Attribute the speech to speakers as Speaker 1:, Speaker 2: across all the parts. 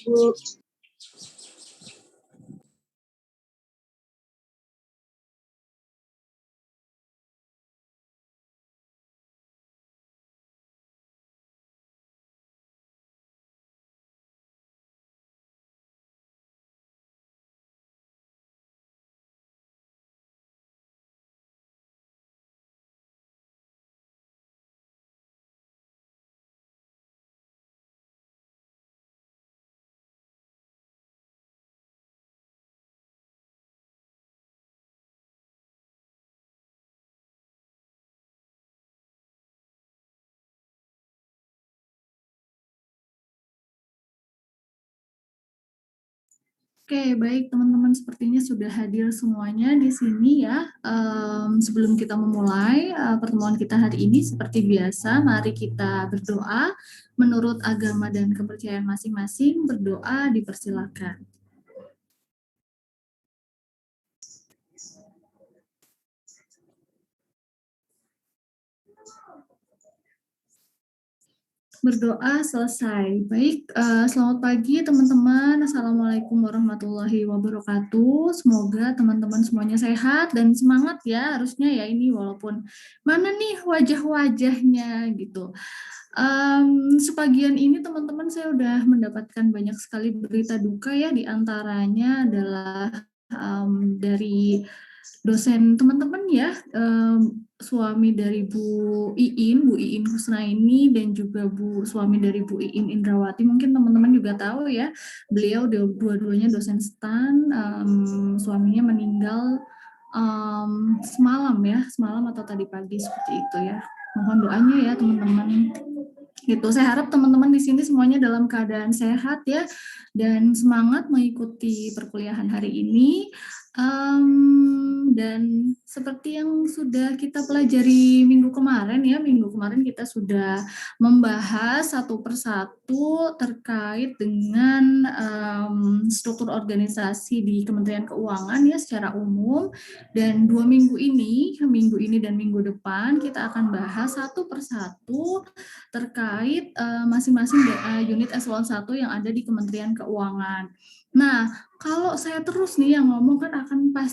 Speaker 1: Bu.
Speaker 2: Oke, baik teman-teman, sepertinya sudah hadir semuanya di sini ya. Sebelum kita memulai pertemuan kita hari ini, seperti biasa, mari kita berdoa menurut agama dan kepercayaan masing-masing. Berdoa dipersilakan. Berdoa selesai. Baik, selamat pagi teman-teman. Assalamualaikum warahmatullahi wabarakatuh. Semoga teman-teman semuanya sehat dan semangat ya, harusnya ya ini, walaupun mana nih wajah-wajahnya gitu. Sebagian ini teman-teman saya udah mendapatkan banyak sekali berita duka ya, diantaranya adalah dari dosen teman-teman ya, suami dari Bu Iin Husnaini, dan juga suami dari Bu Iin Indrawati. Mungkin teman-teman juga tahu ya, beliau dua-duanya dosen STAN. Suaminya meninggal semalam atau tadi pagi, seperti itu ya. Mohon doanya ya teman-teman. Gitu. Saya harap teman-teman di sini semuanya dalam keadaan sehat ya, dan semangat mengikuti perkuliahan hari ini. Dan seperti yang sudah kita pelajari minggu kemarin ya, minggu kemarin kita sudah membahas satu persatu terkait dengan struktur organisasi di Kementerian Keuangan ya secara umum. Dan minggu ini dan minggu depan kita akan bahas satu persatu terkait masing-masing unit eselon 1 yang ada di Kementerian Keuangan. Nah, kalau saya terus nih yang ngomong kan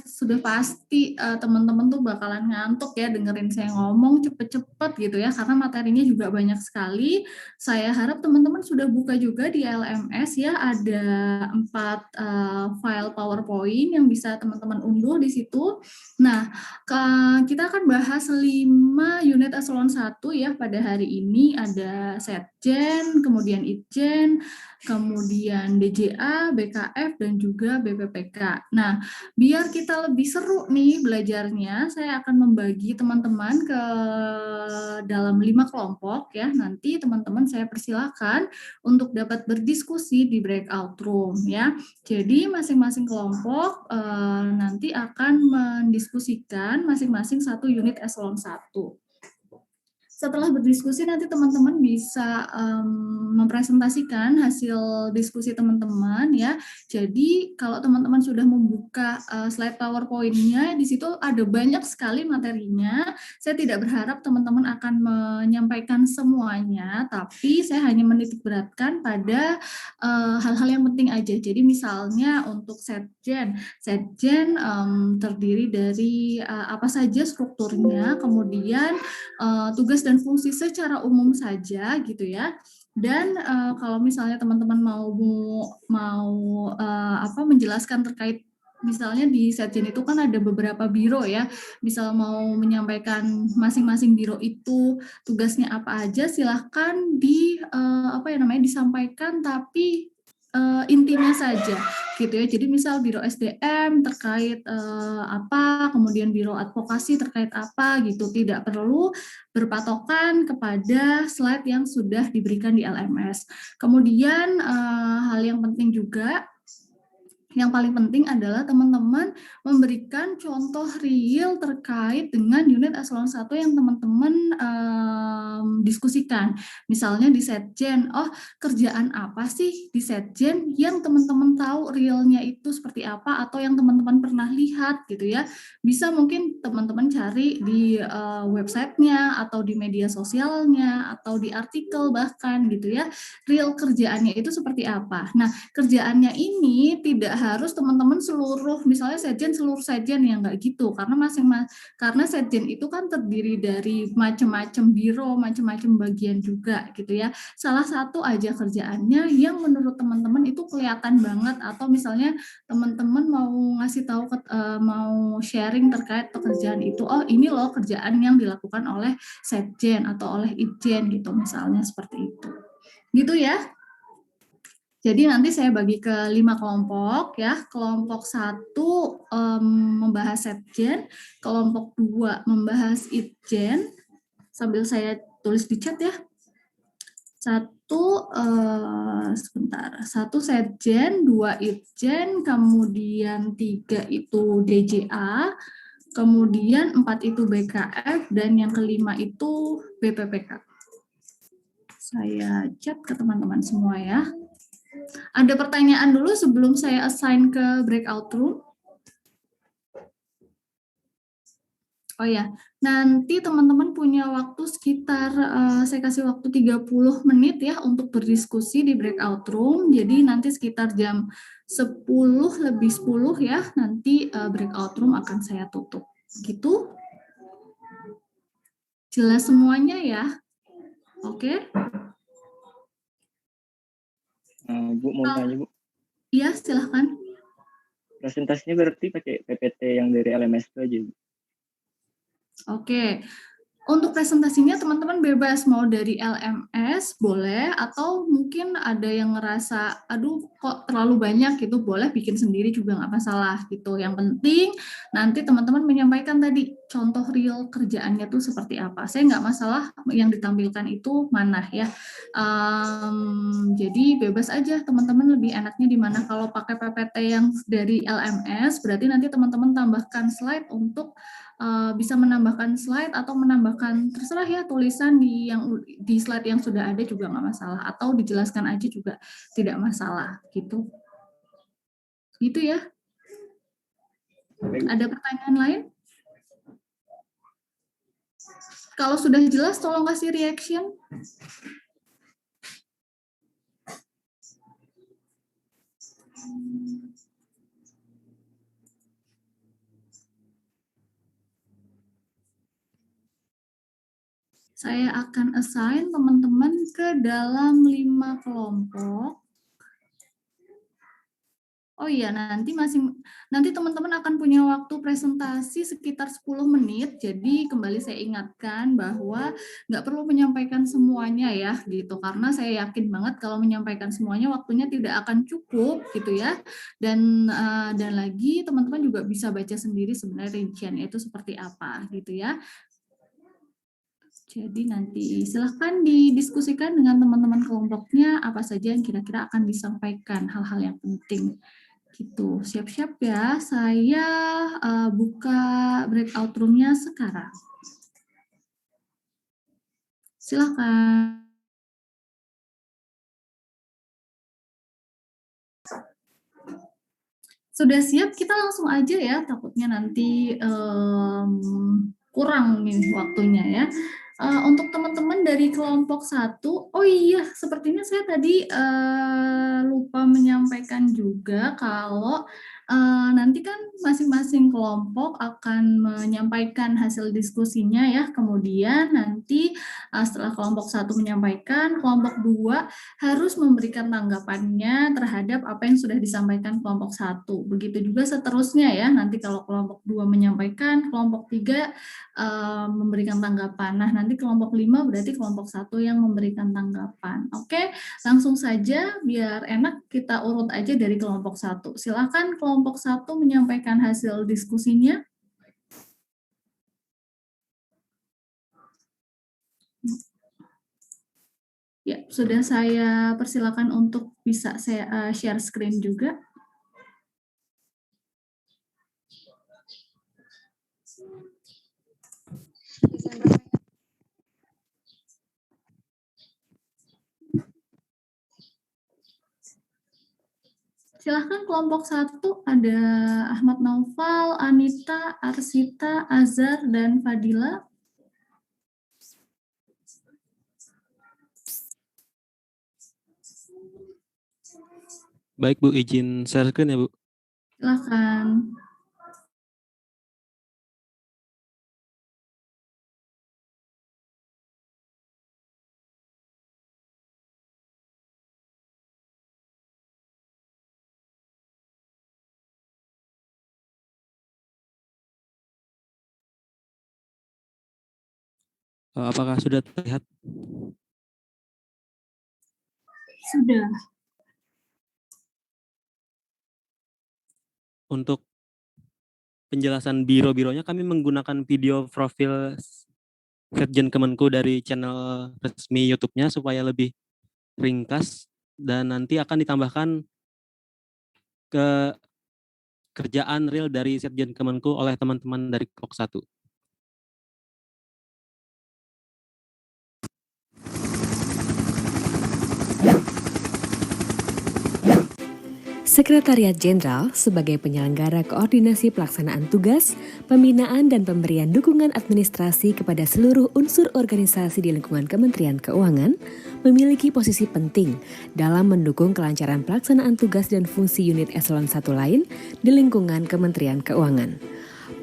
Speaker 2: sudah pasti teman-teman tuh bakalan ngantuk ya dengerin saya ngomong cepet-cepet gitu ya, karena materinya juga banyak sekali. Saya harap teman-teman sudah buka juga di LMS ya, ada 4 file PowerPoint yang bisa teman-teman unduh di situ. Nah, kita akan bahas 5 unit eselon 1 ya pada hari ini. Ada Setjen, kemudian Itjen, kemudian DJA, BKF, dan juga BPPK. Nah, biar kita lebih seru nih belajarnya, saya akan membagi teman-teman ke dalam 5 kelompok ya. Nanti teman-teman saya persilakan untuk dapat berdiskusi di breakout room ya. Jadi masing-masing kelompok nanti akan mendiskusikan masing-masing satu unit eselon 1. Setelah berdiskusi nanti teman-teman bisa mempresentasikan hasil diskusi teman-teman ya. Jadi kalau teman-teman sudah membuka slide PowerPoint-nya, di situ ada banyak sekali materinya. Saya tidak berharap teman-teman akan menyampaikan semuanya, tapi saya hanya menitik beratkan pada hal-hal yang penting aja. Jadi misalnya untuk Setjen terdiri dari apa saja strukturnya, kemudian tugas dan fungsi secara umum saja gitu ya. Dan kalau misalnya teman-teman mau menjelaskan terkait misalnya di Setjen itu kan ada beberapa biro ya, misal mau menyampaikan masing-masing biro itu tugasnya apa aja, silahkan disampaikan, tapi intinya saja gitu ya. Jadi misal biro SDM terkait apa, kemudian biro advokasi terkait apa gitu, tidak perlu berpatokan kepada slide yang sudah diberikan di LMS. Kemudian hal yang penting juga, yang paling penting adalah teman-teman memberikan contoh real terkait dengan unit eselon 1 yang teman-teman diskusikan. Misalnya di Setjen, oh kerjaan apa sih di Setjen yang teman-teman tahu realnya itu seperti apa atau yang teman-teman pernah lihat gitu ya. Bisa mungkin teman-teman cari di websitenya atau di media sosialnya atau di artikel bahkan gitu ya. Real kerjaannya itu seperti apa. Nah, kerjaannya ini tidak harus teman-teman seluruh, misalnya seluruh sekjen yang nggak gitu, karena sekjen itu kan terdiri dari macam-macam biro, macam-macam bagian juga gitu ya. Salah satu aja kerjaannya yang menurut teman-teman itu kelihatan banget, atau misalnya teman-teman mau ngasih tahu mau sharing terkait pekerjaan itu, oh ini loh kerjaan yang dilakukan oleh sekjen atau oleh itjen gitu, misalnya seperti itu. Gitu ya. Jadi nanti saya bagi ke 5 kelompok ya. Kelompok 1 membahas Setjen, kelompok 2 membahas Itjen. Sambil saya tulis di chat ya. Sebentar. 1 Setjen, 2 Itjen, kemudian 3 itu DJA, kemudian 4 itu BKF, dan yang kelima itu BPPK. Saya chat ke teman-teman semua ya. Ada pertanyaan dulu sebelum saya assign ke breakout room? Oh ya, nanti teman-teman punya waktu sekitar, saya kasih waktu 30 menit ya untuk berdiskusi di breakout room. Jadi nanti sekitar jam 10 lebih 10 ya, nanti breakout room akan saya tutup. Gitu? Jelas semuanya ya? Oke?
Speaker 1: Bu, mau tanya Bu?
Speaker 2: Iya, silahkan.
Speaker 1: Presentasinya berarti pakai PPT yang dari LMS itu aja Bu?
Speaker 2: Oke. Untuk presentasinya teman-teman bebas, mau dari LMS boleh, atau mungkin ada yang ngerasa aduh kok terlalu banyak gitu, boleh bikin sendiri juga nggak masalah gitu. Yang penting nanti teman-teman menyampaikan tadi contoh real kerjaannya tuh seperti apa. Saya nggak masalah yang ditampilkan itu mana ya. Jadi bebas aja, teman-teman lebih enaknya di mana. Kalau pakai PPT yang dari LMS berarti nanti teman-teman tambahkan slide untuk bisa menambahkan slide atau menambahkan terserah ya tulisan di slide yang sudah ada juga nggak masalah, atau dijelaskan aja juga tidak masalah gitu. Gitu ya. Ada pertanyaan lain? Kalau sudah jelas tolong kasih reaction. Saya akan assign teman-teman ke dalam 5 kelompok. Oh iya, nanti teman-teman akan punya waktu presentasi sekitar 10 menit. Jadi kembali saya ingatkan bahwa nggak perlu menyampaikan semuanya ya, gitu. Karena saya yakin banget kalau menyampaikan semuanya waktunya tidak akan cukup, gitu ya. Dan lagi teman-teman juga bisa baca sendiri sebenarnya rinciannya itu seperti apa, gitu ya. Jadi nanti silahkan didiskusikan dengan teman-teman kelompoknya apa saja yang kira-kira akan disampaikan, hal-hal yang penting. Gitu, siap-siap ya. Saya buka breakout room-nya sekarang. Silakan. Sudah siap, kita langsung aja ya, takutnya nanti kurang nih waktunya ya. Untuk teman-teman dari kelompok 1, oh iya, sepertinya saya tadi lupa menyampaikan juga kalau nanti kan masing-masing kelompok akan menyampaikan hasil diskusinya ya. Kemudian nanti setelah kelompok 1 menyampaikan, kelompok 2 harus memberikan tanggapannya terhadap apa yang sudah disampaikan kelompok 1. Begitu juga seterusnya ya, nanti kalau kelompok 2 menyampaikan, kelompok 3 memberikan tanggapan. Nah, nanti kelompok 5 berarti kelompok 1 yang memberikan tanggapan. Oke, langsung saja biar enak kita urut aja dari kelompok 1. Silakan kelompok 1 menyampaikan hasil diskusinya. Ya, sudah saya persilakan untuk bisa saya share screen juga. Silahkan kelompok 1 ada Ahmad Naufal, Anita, Arsita, Azhar, dan Fadila.
Speaker 3: Baik Bu, izin share screen ya Bu.
Speaker 2: Silahkan.
Speaker 3: Apakah sudah terlihat?
Speaker 2: Sudah.
Speaker 3: Untuk penjelasan biro-bironya kami menggunakan video profil Sekjen Kemenku dari channel resmi YouTube-nya supaya lebih ringkas dan nanti akan ditambahkan ke kerjaan real dari Sekjen Kemenku oleh teman-teman dari kelompok 1.
Speaker 4: Sekretariat Jenderal sebagai penyelenggara koordinasi pelaksanaan tugas, pembinaan dan pemberian dukungan administrasi kepada seluruh unsur organisasi di lingkungan Kementerian Keuangan, memiliki posisi penting dalam mendukung kelancaran pelaksanaan tugas dan fungsi unit eselon 1 lain di lingkungan Kementerian Keuangan.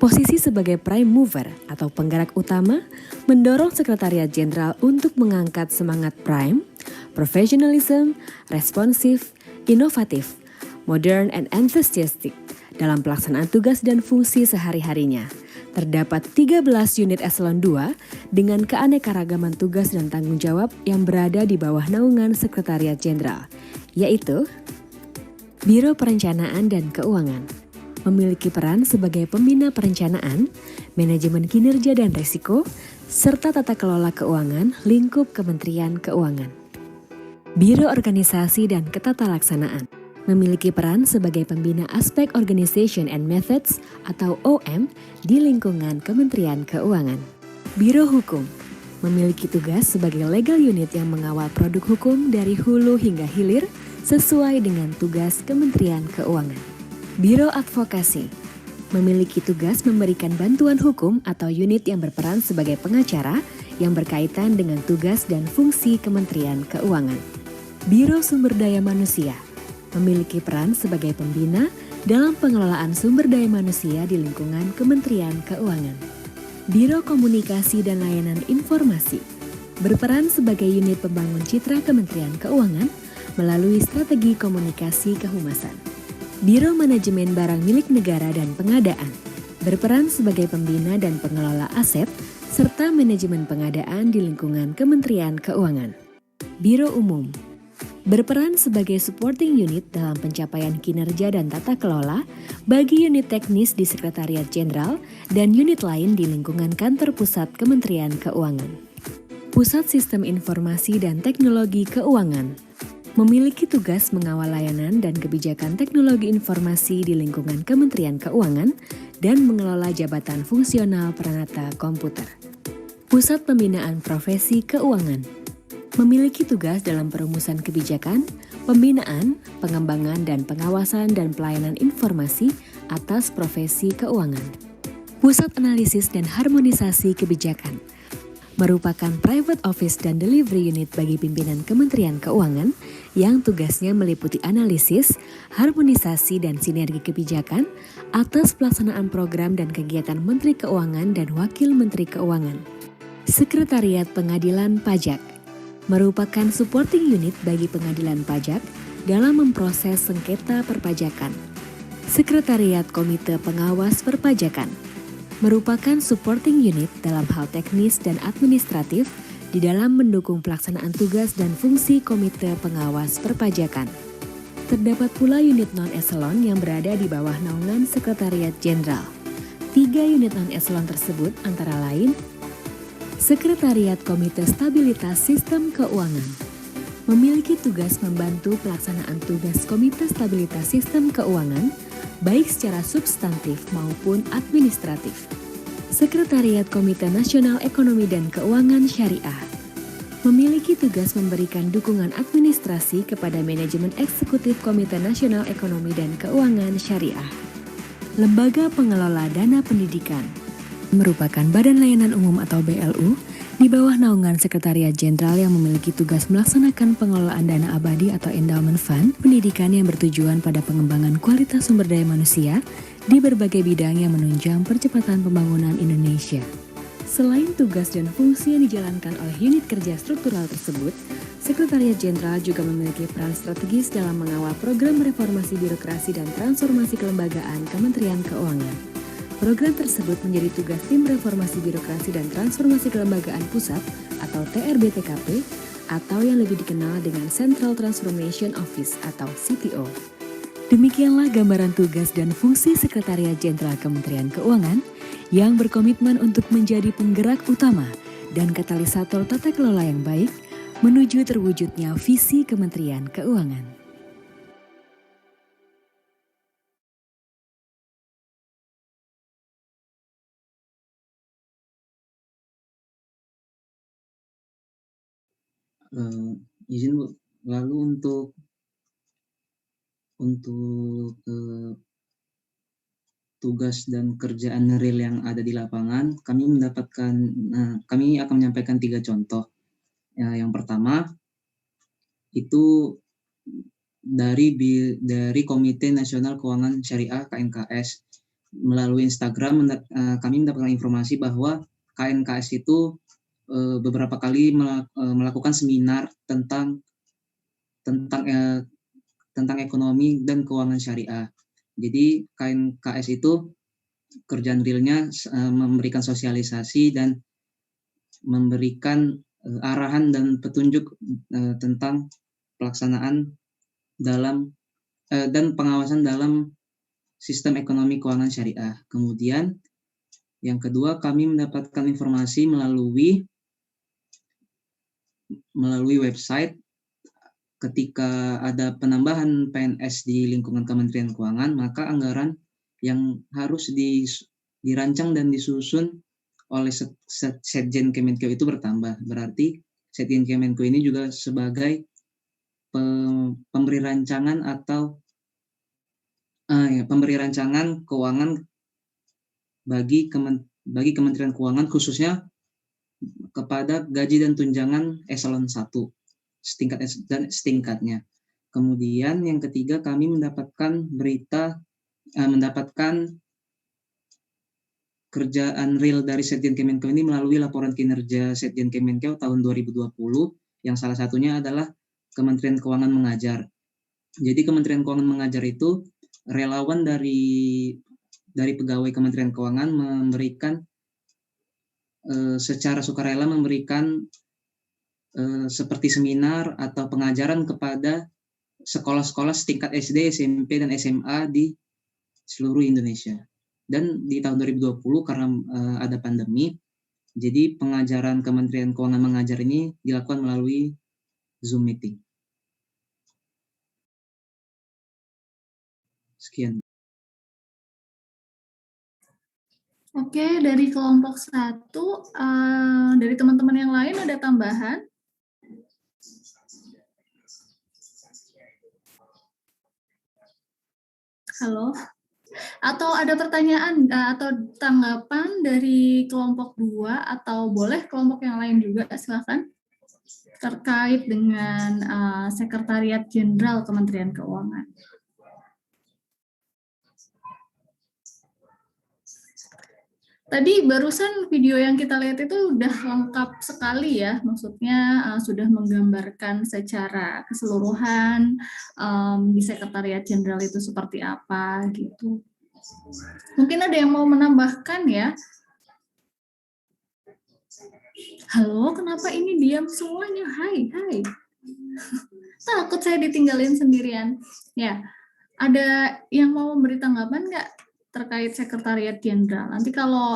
Speaker 4: Posisi sebagai prime mover atau penggerak utama mendorong Sekretariat Jenderal untuk mengangkat semangat prime, professionalism, responsif, inovatif, modern and enthusiastic dalam pelaksanaan tugas dan fungsi sehari-harinya. Terdapat 13 unit eselon 2 dengan keanekaragaman tugas dan tanggung jawab yang berada di bawah naungan Sekretariat Jenderal, yaitu Biro Perencanaan dan Keuangan, memiliki peran sebagai pembina perencanaan, manajemen kinerja dan risiko, serta tata kelola keuangan lingkup Kementerian Keuangan. Biro Organisasi dan Ketatalaksanaan memiliki peran sebagai pembina aspek Organization and Methods atau OM di lingkungan Kementerian Keuangan. Biro Hukum memiliki tugas sebagai legal unit yang mengawal produk hukum dari hulu hingga hilir sesuai dengan tugas Kementerian Keuangan. Biro Advokasi memiliki tugas memberikan bantuan hukum atau unit yang berperan sebagai pengacara yang berkaitan dengan tugas dan fungsi Kementerian Keuangan. Biro Sumber Daya Manusia memiliki peran sebagai pembina dalam pengelolaan sumber daya manusia di lingkungan Kementerian Keuangan. Biro Komunikasi dan Layanan Informasi berperan sebagai unit pembangun citra Kementerian Keuangan melalui strategi komunikasi kehumasan. Biro Manajemen Barang Milik Negara dan Pengadaan berperan sebagai pembina dan pengelola aset serta manajemen pengadaan di lingkungan Kementerian Keuangan. Biro Umum berperan sebagai supporting unit dalam pencapaian kinerja dan tata kelola bagi unit teknis di Sekretariat Jenderal dan unit lain di lingkungan kantor pusat Kementerian Keuangan. Pusat Sistem Informasi dan Teknologi Keuangan memiliki tugas mengawal layanan dan kebijakan teknologi informasi di lingkungan Kementerian Keuangan dan mengelola jabatan fungsional peranata komputer. Pusat Pembinaan Profesi Keuangan memiliki tugas dalam perumusan kebijakan, pembinaan, pengembangan dan pengawasan dan pelayanan informasi atas profesi keuangan. Pusat Analisis dan Harmonisasi Kebijakan merupakan private office dan delivery unit bagi pimpinan Kementerian Keuangan yang tugasnya meliputi analisis, harmonisasi dan sinergi kebijakan atas pelaksanaan program dan kegiatan Menteri Keuangan dan Wakil Menteri Keuangan. Sekretariat Pengadilan Pajak merupakan supporting unit bagi pengadilan pajak dalam memproses sengketa perpajakan. Sekretariat Komite Pengawas Perpajakan merupakan supporting unit dalam hal teknis dan administratif di dalam mendukung pelaksanaan tugas dan fungsi Komite Pengawas Perpajakan. Terdapat pula unit non-eselon yang berada di bawah naungan Sekretariat Jenderal. 3 unit non-eselon tersebut antara lain Sekretariat Komite Stabilitas Sistem Keuangan memiliki tugas membantu pelaksanaan tugas Komite Stabilitas Sistem Keuangan baik secara substantif maupun administratif. Sekretariat Komite Nasional Ekonomi dan Keuangan Syariah memiliki tugas memberikan dukungan administrasi kepada manajemen eksekutif Komite Nasional Ekonomi dan Keuangan Syariah. Lembaga Pengelola Dana Pendidikan merupakan badan layanan umum atau BLU di bawah naungan Sekretariat Jenderal yang memiliki tugas melaksanakan pengelolaan dana abadi atau endowment fund pendidikan yang bertujuan pada pengembangan kualitas sumber daya manusia di berbagai bidang yang menunjang percepatan pembangunan Indonesia. Selain tugas dan fungsi yang dijalankan oleh unit kerja struktural tersebut, Sekretariat Jenderal juga memiliki peran strategis dalam mengawal program reformasi birokrasi dan transformasi kelembagaan Kementerian Keuangan. Program tersebut menjadi tugas Tim Reformasi Birokrasi dan Transformasi Kelembagaan Pusat atau TRBTKP atau yang lebih dikenal dengan Central Transformation Office atau CTO. Demikianlah gambaran tugas dan fungsi Sekretariat Jenderal Kementerian Keuangan yang berkomitmen untuk menjadi penggerak utama dan katalisator tata kelola yang baik menuju terwujudnya visi Kementerian Keuangan.
Speaker 5: Izin Bu, lalu untuk tugas dan kerjaan real yang ada di lapangan, kami akan menyampaikan 3 contoh. Yang pertama itu dari Komite Nasional Keuangan Syariah KNKS. Melalui Instagram kami mendapatkan informasi bahwa KNKS itu beberapa kali melakukan seminar tentang ekonomi dan keuangan syariah. Jadi KNKS itu kerjaan realnya memberikan sosialisasi dan memberikan arahan dan petunjuk tentang pelaksanaan dan pengawasan dalam sistem ekonomi keuangan syariah. Kemudian yang kedua, kami mendapatkan informasi melalui website. Ketika ada penambahan PNS di lingkungan Kementerian Keuangan, maka anggaran yang harus dirancang dan disusun oleh Setjen Kemenkeu itu bertambah. Berarti Setjen Kemenkeu ini juga sebagai pemberi rancangan atau pemberi rancangan keuangan bagi Kementerian Keuangan, khususnya kepada gaji dan tunjangan eselon 1 setingkatnya. Kemudian yang ketiga, kami mendapatkan kerjaan real dari Setjen Kemenkeu ini melalui laporan kinerja Setjen Kemenkeu tahun 2020 yang salah satunya adalah Kementerian Keuangan Mengajar. Jadi Kementerian Keuangan Mengajar itu relawan dari pegawai Kementerian Keuangan memberikan secara sukarela memberikan seperti seminar atau pengajaran kepada sekolah-sekolah setingkat SD, SMP, dan SMA di seluruh Indonesia. Dan di tahun 2020 karena ada pandemi, jadi pengajaran Kementerian Keuangan Mengajar ini dilakukan melalui Zoom meeting. Sekian.
Speaker 2: Oke, dari kelompok 1, dari teman-teman yang lain ada tambahan? Halo? Atau ada pertanyaan atau tanggapan dari kelompok 2 atau boleh kelompok yang lain juga, silakan, terkait dengan Sekretariat Jenderal Kementerian Keuangan. Tadi barusan video yang kita lihat itu udah lengkap sekali ya, maksudnya sudah menggambarkan secara keseluruhan di Sekretariat Jenderal itu seperti apa gitu. Mungkin ada yang mau menambahkan ya? Halo, kenapa ini diam semuanya? Hai. Takut saya ditinggalin sendirian. Ya, ada yang mau memberi tanggapan nggak terkait Sekretariat Jenderal? Nanti kalau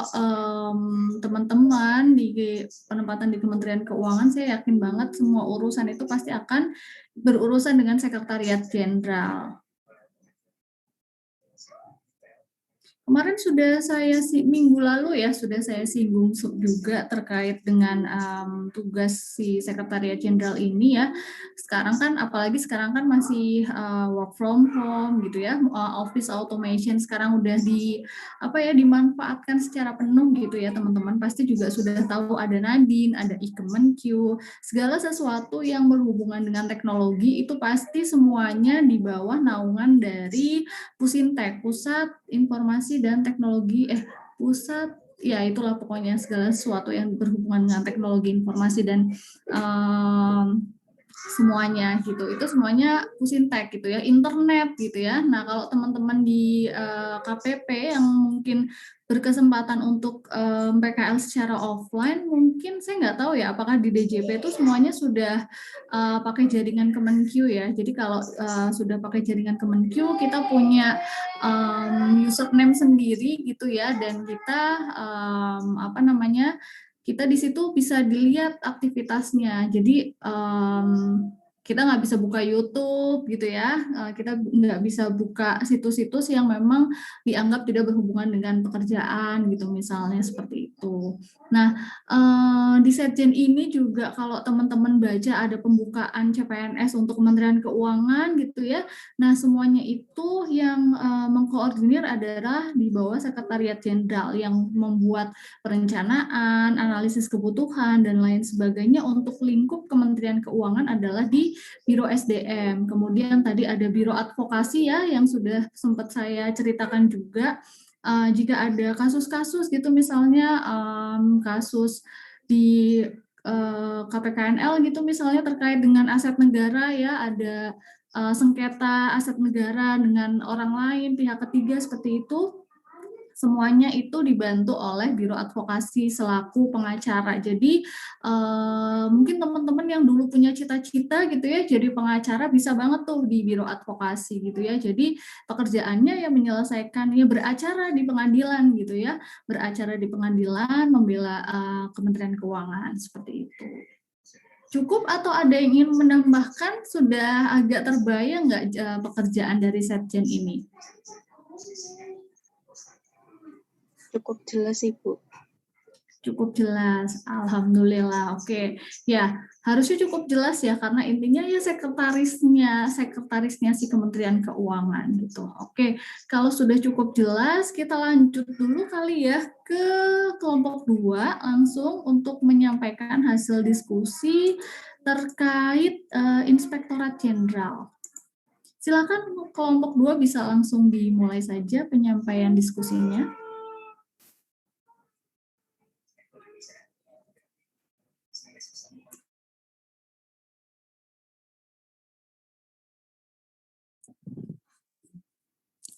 Speaker 2: teman-teman di penempatan di Kementerian Keuangan, saya yakin banget semua urusan itu pasti akan berurusan dengan Sekretariat Jenderal. Kemarin sudah minggu lalu ya sudah saya singgung juga terkait dengan tugas si Sekretariat Jenderal ini ya. Sekarang kan apalagi sekarang kan masih work from home gitu ya. Office automation sekarang udah dimanfaatkan secara penuh gitu ya teman-teman. Pasti juga sudah tahu ada Nadine, ada Ikemenq, segala sesuatu yang berhubungan dengan teknologi itu pasti semuanya di bawah naungan dari Pusintek, Pusat Informasi dan Teknologi, Pusat, ya itulah pokoknya segala sesuatu yang berhubungan dengan teknologi informasi dan semuanya gitu. Itu semuanya Pusintek gitu ya, internet gitu ya. Nah, kalau teman-teman di KPP yang mungkin berkesempatan untuk PKL secara offline, mungkin saya nggak tahu ya apakah di DJP itu semuanya sudah pakai jaringan Kemenq ya. Jadi kalau sudah pakai jaringan Kemenq, kita punya username sendiri gitu ya, dan kita kita di situ bisa dilihat aktivitasnya. Jadi kita nggak bisa buka YouTube gitu ya, kita nggak bisa buka situs-situs yang memang dianggap tidak berhubungan dengan pekerjaan gitu misalnya seperti itu. Nah, di Setjen ini juga kalau teman-teman baca ada pembukaan CPNS untuk Kementerian Keuangan gitu ya. Nah, semuanya itu yang mengkoordinir adalah di bawah Sekretariat Jenderal yang membuat perencanaan, analisis kebutuhan, dan lain sebagainya. Untuk lingkup Kementerian Keuangan adalah di Biro SDM. Kemudian tadi ada Biro Advokasi ya, yang sudah sempat saya ceritakan juga. Jika ada kasus-kasus gitu misalnya kasus di KPKNL gitu misalnya terkait dengan aset negara ya, ada sengketa aset negara dengan orang lain, pihak ketiga seperti itu, semuanya itu dibantu oleh Biro Advokasi selaku pengacara. Jadi mungkin teman-teman yang dulu punya cita-cita gitu ya jadi pengacara bisa banget tuh di Biro Advokasi gitu ya. Jadi pekerjaannya ya menyelesaikan ya beracara di pengadilan gitu ya, beracara di pengadilan membela Kementerian Keuangan seperti itu. Cukup atau ada yang ingin menambahkan? Sudah agak terbayang nggak pekerjaan dari Setjen ini?
Speaker 6: Cukup jelas, Ibu.
Speaker 2: Cukup jelas, alhamdulillah. Oke, ya harusnya cukup jelas ya karena intinya ya sekretarisnya si Kementerian Keuangan gitu. Oke, kalau sudah cukup jelas kita lanjut dulu kali ya ke kelompok 2 langsung untuk menyampaikan hasil diskusi terkait Inspektorat Jenderal. Silakan kelompok 2 bisa langsung dimulai saja penyampaian diskusinya.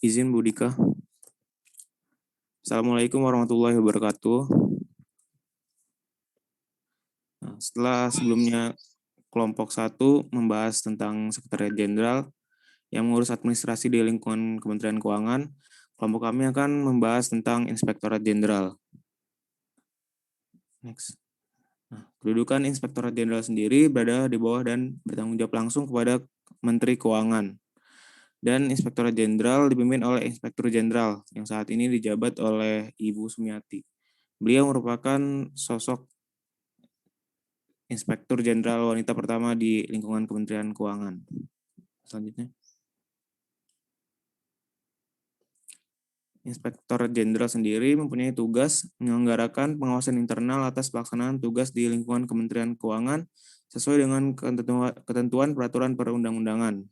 Speaker 7: Izin Bu Dika. Assalamualaikum warahmatullahi wabarakatuh. Nah, setelah sebelumnya kelompok 1 membahas tentang Sekretariat Jenderal yang mengurus administrasi di lingkungan Kementerian Keuangan, kelompok kami akan membahas tentang Inspektorat Jenderal. Next. Nah, kedudukan Inspektorat Jenderal sendiri berada di bawah dan bertanggung jawab langsung kepada Menteri Keuangan. Dan Inspektorat Jenderal dipimpin oleh Inspektur Jenderal yang saat ini dijabat oleh Ibu Sumiati. Beliau merupakan sosok Inspektur Jenderal wanita pertama di lingkungan Kementerian Keuangan. Selanjutnya. Inspektor Jenderal sendiri mempunyai tugas menyelenggarakan pengawasan internal atas pelaksanaan tugas di lingkungan Kementerian Keuangan sesuai dengan ketentuan peraturan perundang-undangan.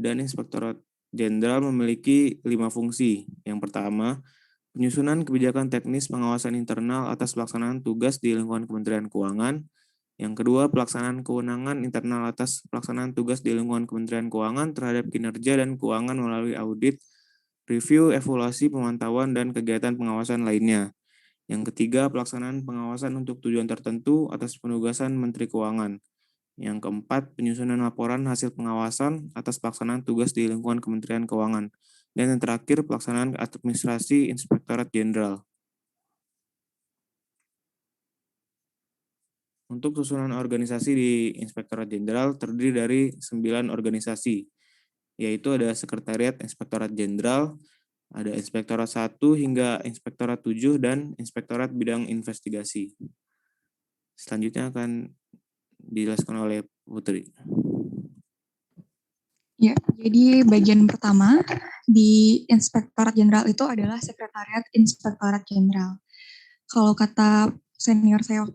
Speaker 7: Dan Inspektorat Jenderal memiliki 5 fungsi. Yang pertama, penyusunan kebijakan teknis pengawasan internal atas pelaksanaan tugas di lingkungan Kementerian Keuangan. Yang kedua, pelaksanaan kewenangan internal atas pelaksanaan tugas di lingkungan Kementerian Keuangan terhadap kinerja dan keuangan melalui audit, review, evaluasi, pemantauan, dan kegiatan pengawasan lainnya. Yang ketiga, pelaksanaan pengawasan untuk tujuan tertentu atas penugasan Menteri Keuangan. Yang keempat, penyusunan laporan hasil pengawasan atas pelaksanaan tugas di lingkungan Kementerian Keuangan. Dan yang terakhir, pelaksanaan administrasi Inspektorat Jenderal. Untuk susunan organisasi di Inspektorat Jenderal terdiri dari 9 organisasi, yaitu ada Sekretariat Inspektorat Jenderal, ada Inspektorat 1 hingga Inspektorat 7, dan Inspektorat Bidang Investigasi. Selanjutnya akan dijelaskan oleh Putri.
Speaker 8: Ya, jadi bagian pertama di Inspektorat Jenderal itu adalah Sekretariat Inspektorat Jenderal. Kalau kata senior saya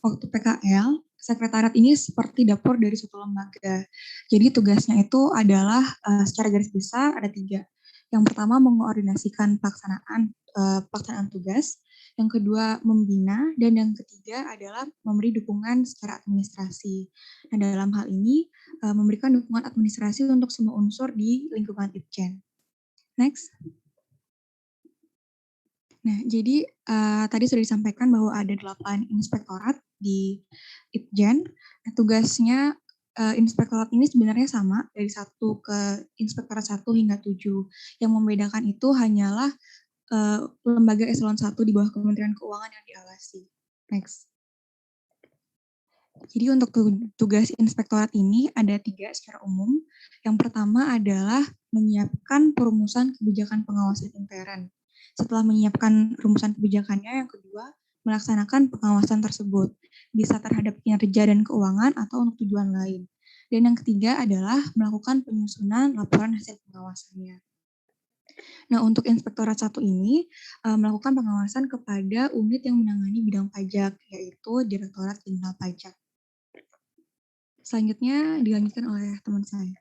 Speaker 8: waktu PKL, sekretariat ini seperti dapur dari suatu lembaga. Jadi tugasnya itu adalah secara garis besar ada 3. Yang pertama mengoordinasikan pelaksanaan tugas, yang kedua membina, dan yang ketiga adalah memberi dukungan secara administrasi. Nah, dalam hal ini memberikan dukungan administrasi untuk semua unsur di lingkungan Itjen. Next. Nah, jadi tadi sudah disampaikan bahwa ada 8 inspektorat di Itjen. Nah, tugasnya inspektorat ini sebenarnya sama dari 1 ke inspektorat 1 hingga 7. Yang membedakan itu hanyalah lembaga eselon 1 di bawah Kementerian Keuangan yang diawasi. Next. Jadi untuk tugas inspektorat ini ada 3 secara umum. Yang pertama adalah menyiapkan perumusan kebijakan pengawasan intern. Setelah menyiapkan rumusan kebijakannya, yang kedua, melaksanakan pengawasan tersebut, bisa terhadap kinerja dan keuangan atau untuk tujuan lain. Dan yang ketiga adalah melakukan penyusunan laporan hasil pengawasannya. Nah, untuk Inspektorat 1 ini melakukan pengawasan kepada unit yang menangani bidang pajak, yaitu Direktorat Jenderal Pajak. Selanjutnya dilanjutkan oleh teman saya.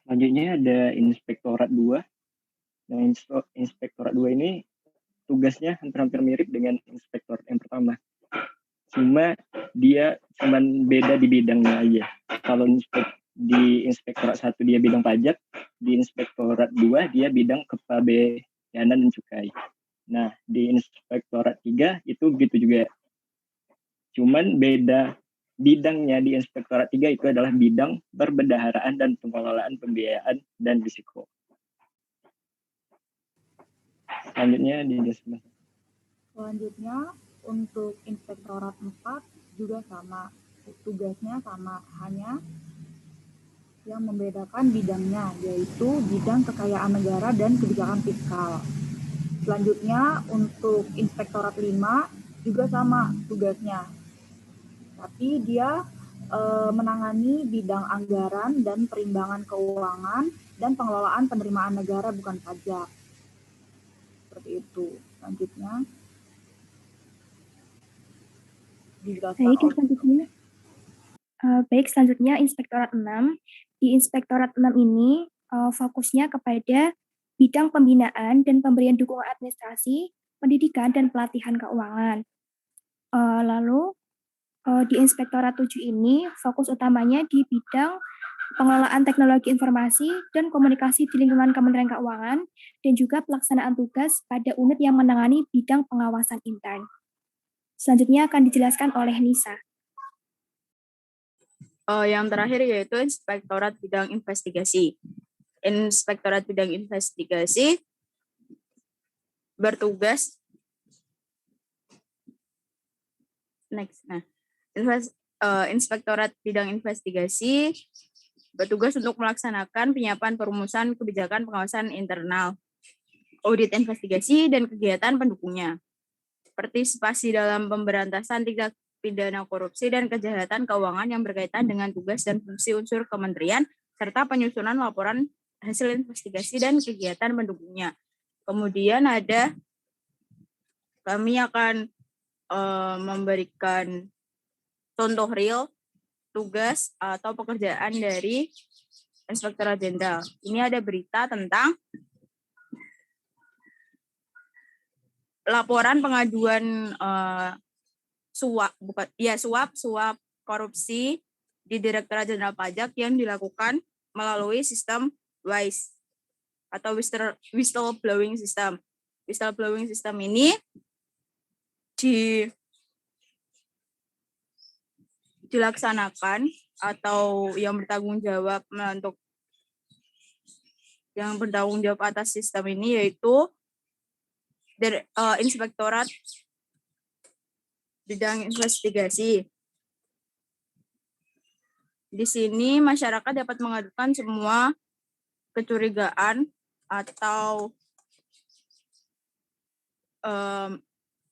Speaker 1: Selanjutnya ada Inspektorat 2. Nah, Inspektorat 2 ini tugasnya hampir mirip dengan Inspektorat yang pertama. Cuma dia beda di bidangnya aja. Kalau di Inspektorat 1 dia bidang pajak, di Inspektorat 2 dia bidang kepabeanan dan cukai. Nah, di Inspektorat 3 itu begitu juga. Cuman beda bidangnya di Inspektorat 3 itu adalah bidang perbendaharaan dan pengelolaan pembiayaan dan risiko. Selanjutnya dijelaskan.
Speaker 9: Selanjutnya untuk Inspektorat 4 juga sama, tugasnya sama, hanya yang membedakan bidangnya, yaitu bidang kekayaan negara dan kebijakan fiskal. Selanjutnya untuk Inspektorat 5 juga sama tugasnya, tapi dia menangani bidang anggaran dan perimbangan keuangan dan pengelolaan penerimaan negara bukan pajak. Seperti itu. Selanjutnya
Speaker 10: selanjutnya Inspektorat 6. Di Inspektorat 6 ini fokusnya kepada bidang pembinaan dan pemberian dukungan administrasi, pendidikan, dan pelatihan keuangan. Lalu di Inspektorat 7 ini fokus utamanya di bidang pengelolaan teknologi informasi dan komunikasi di lingkungan Kementerian Keuangan, dan juga pelaksanaan tugas pada unit yang menangani bidang pengawasan intern. Selanjutnya akan dijelaskan oleh Nisa.
Speaker 11: Yang terakhir yaitu Inspektorat Bidang Investigasi. Inspektorat Bidang Investigasi bertugas Inspektorat Bidang Investigasi bertugas untuk melaksanakan penyiapan perumusan kebijakan pengawasan internal, audit investigasi, dan kegiatan pendukungnya. Partisipasi dalam pemberantasan tindak pidana korupsi dan kejahatan keuangan yang berkaitan dengan tugas dan fungsi unsur kementerian, serta penyusunan laporan hasil investigasi dan kegiatan pendukungnya. Kemudian kami akan memberikan contoh real tugas atau pekerjaan dari Inspektorat Jenderal. Ini ada berita tentang laporan pengaduan suap korupsi di Direktorat Jenderal Pajak yang dilakukan melalui sistem WISE atau whistleblowing system. Whistleblowing system ini dilaksanakan atau yang bertanggung jawab atas sistem ini yaitu Inspektorat Bidang Investigasi. Di sini masyarakat dapat mengadukan semua kecurigaan atau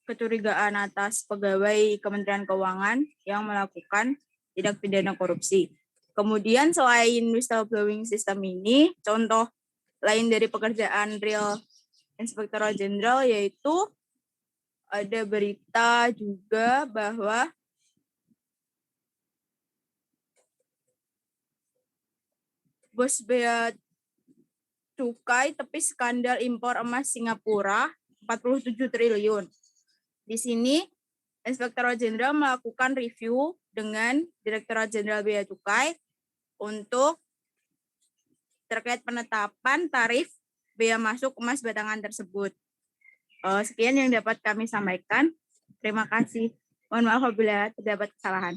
Speaker 11: kecurigaan atas pegawai Kementerian Keuangan yang melakukan tindak pidana korupsi. Kemudian selain whistleblowing system ini, contoh lain dari pekerjaan real Inspektorat Jenderal yaitu ada berita juga bahwa Bos Bea Cukai tepis skandal impor emas Singapura 47 triliun. Di sini Inspektorat Jenderal melakukan review dengan Direktorat Jenderal Bea Cukai untuk terkait penetapan tarif bea masuk emas batangan tersebut. Sekian yang dapat kami sampaikan. Terima kasih. Mohon maaf apabila terdapat kesalahan.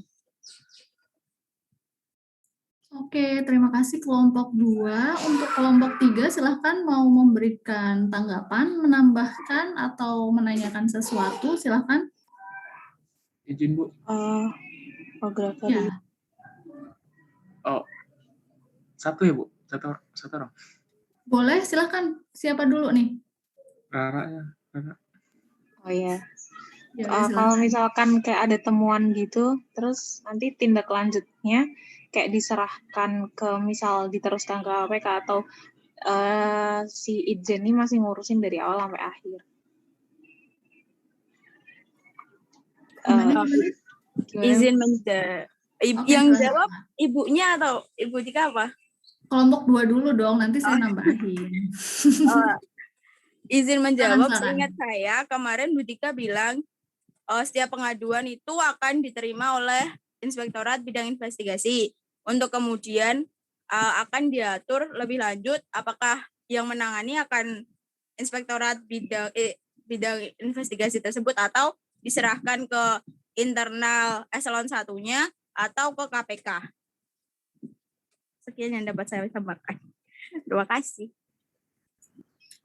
Speaker 2: Oke, terima kasih kelompok 2. Untuk kelompok 3, silahkan mau memberikan tanggapan, menambahkan, atau menanyakan sesuatu, silahkan.
Speaker 12: Izin, Bu.
Speaker 2: Ya.
Speaker 12: Oh, satu ya, Bu? Satu orang.
Speaker 2: Boleh, silahkan. Siapa dulu nih?
Speaker 12: Rara ya. Rara.
Speaker 6: Oh ya.
Speaker 2: Ya,
Speaker 6: Kalau
Speaker 2: silakan.
Speaker 6: misalkan kayak ada temuan gitu, terus nanti tindak lanjutnya kayak diserahkan ke misal diteruskan ke KPK atau si Ijen ini masih ngurusin dari awal sampai akhir.
Speaker 2: Gimana?
Speaker 11: Izin menjawab. Yang jawab ibunya atau Ibu Tika apa?
Speaker 2: Kelompok 2 dulu dong, nanti saya nambahin.
Speaker 11: Izin menjawab,
Speaker 2: Silakan.
Speaker 11: seingat saya kemarin Bu Tika bilang setiap pengaduan itu akan diterima oleh Inspektorat Bidang Investigasi. Untuk kemudian akan diatur lebih lanjut apakah yang menangani akan Inspektorat Bidang Investigasi tersebut atau diserahkan ke internal eselon 1-nya atau ke KPK. Sekian yang dapat saya sampaikan. Terima kasih.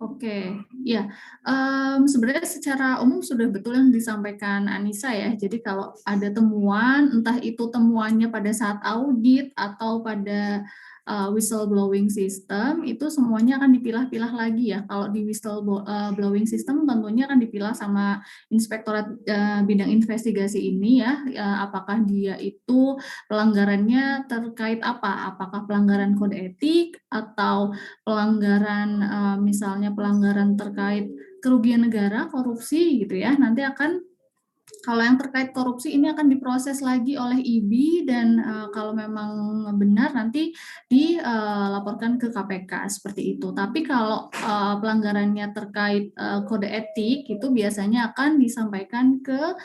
Speaker 2: Oke, ya. Sebenarnya secara umum sudah betul yang disampaikan Anissa ya. Jadi kalau ada temuan, entah itu temuannya pada saat audit atau pada whistleblowing system, itu semuanya akan dipilah-pilah lagi ya. Kalau di whistleblowing system tentunya akan dipilah sama Inspektorat Bidang Investigasi ini ya. Apakah dia itu pelanggarannya terkait apa? Apakah pelanggaran kode etik atau pelanggaran misalnya pelanggaran terkait kerugian negara, korupsi gitu ya. Nanti akan kalau yang terkait korupsi ini akan diproses lagi oleh IBI dan kalau memang benar nanti dilaporkan ke KPK seperti itu. Tapi kalau pelanggarannya terkait kode etik itu biasanya akan disampaikan ke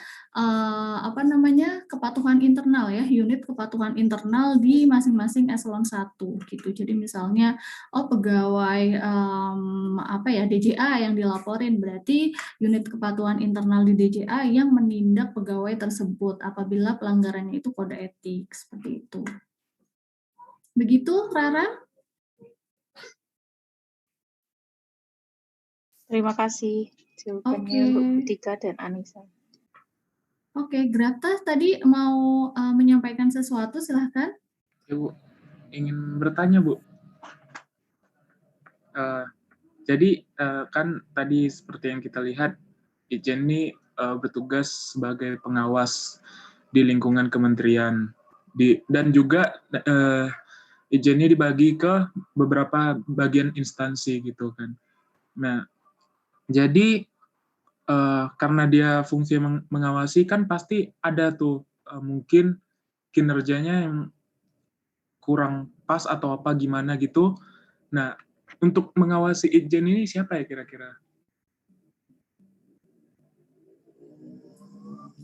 Speaker 2: kepatuhan internal ya, unit kepatuhan internal di masing-masing eselon 1 gitu. Jadi misalnya pegawai DJA yang dilaporin, berarti unit kepatuhan internal di DJA yang menindak pegawai tersebut apabila pelanggarannya itu kode etik seperti itu. Begitu, Rara?
Speaker 6: Terima kasih jawabannya untuk Bu Tika dan Anissa.
Speaker 2: Oke, Grata tadi mau menyampaikan sesuatu, silahkan.
Speaker 12: Ya, Bu. Ingin bertanya, Bu. Jadi kan tadi seperti yang kita lihat, Ijen ini bertugas sebagai pengawas di lingkungan kementerian. Dan juga Ijen ini dibagi ke beberapa bagian instansi gitu kan. Nah, jadi karena dia fungsi mengawasi kan pasti ada tuh mungkin kinerjanya yang kurang pas atau apa gimana gitu. Nah, untuk mengawasi Ijen ini siapa ya kira-kira?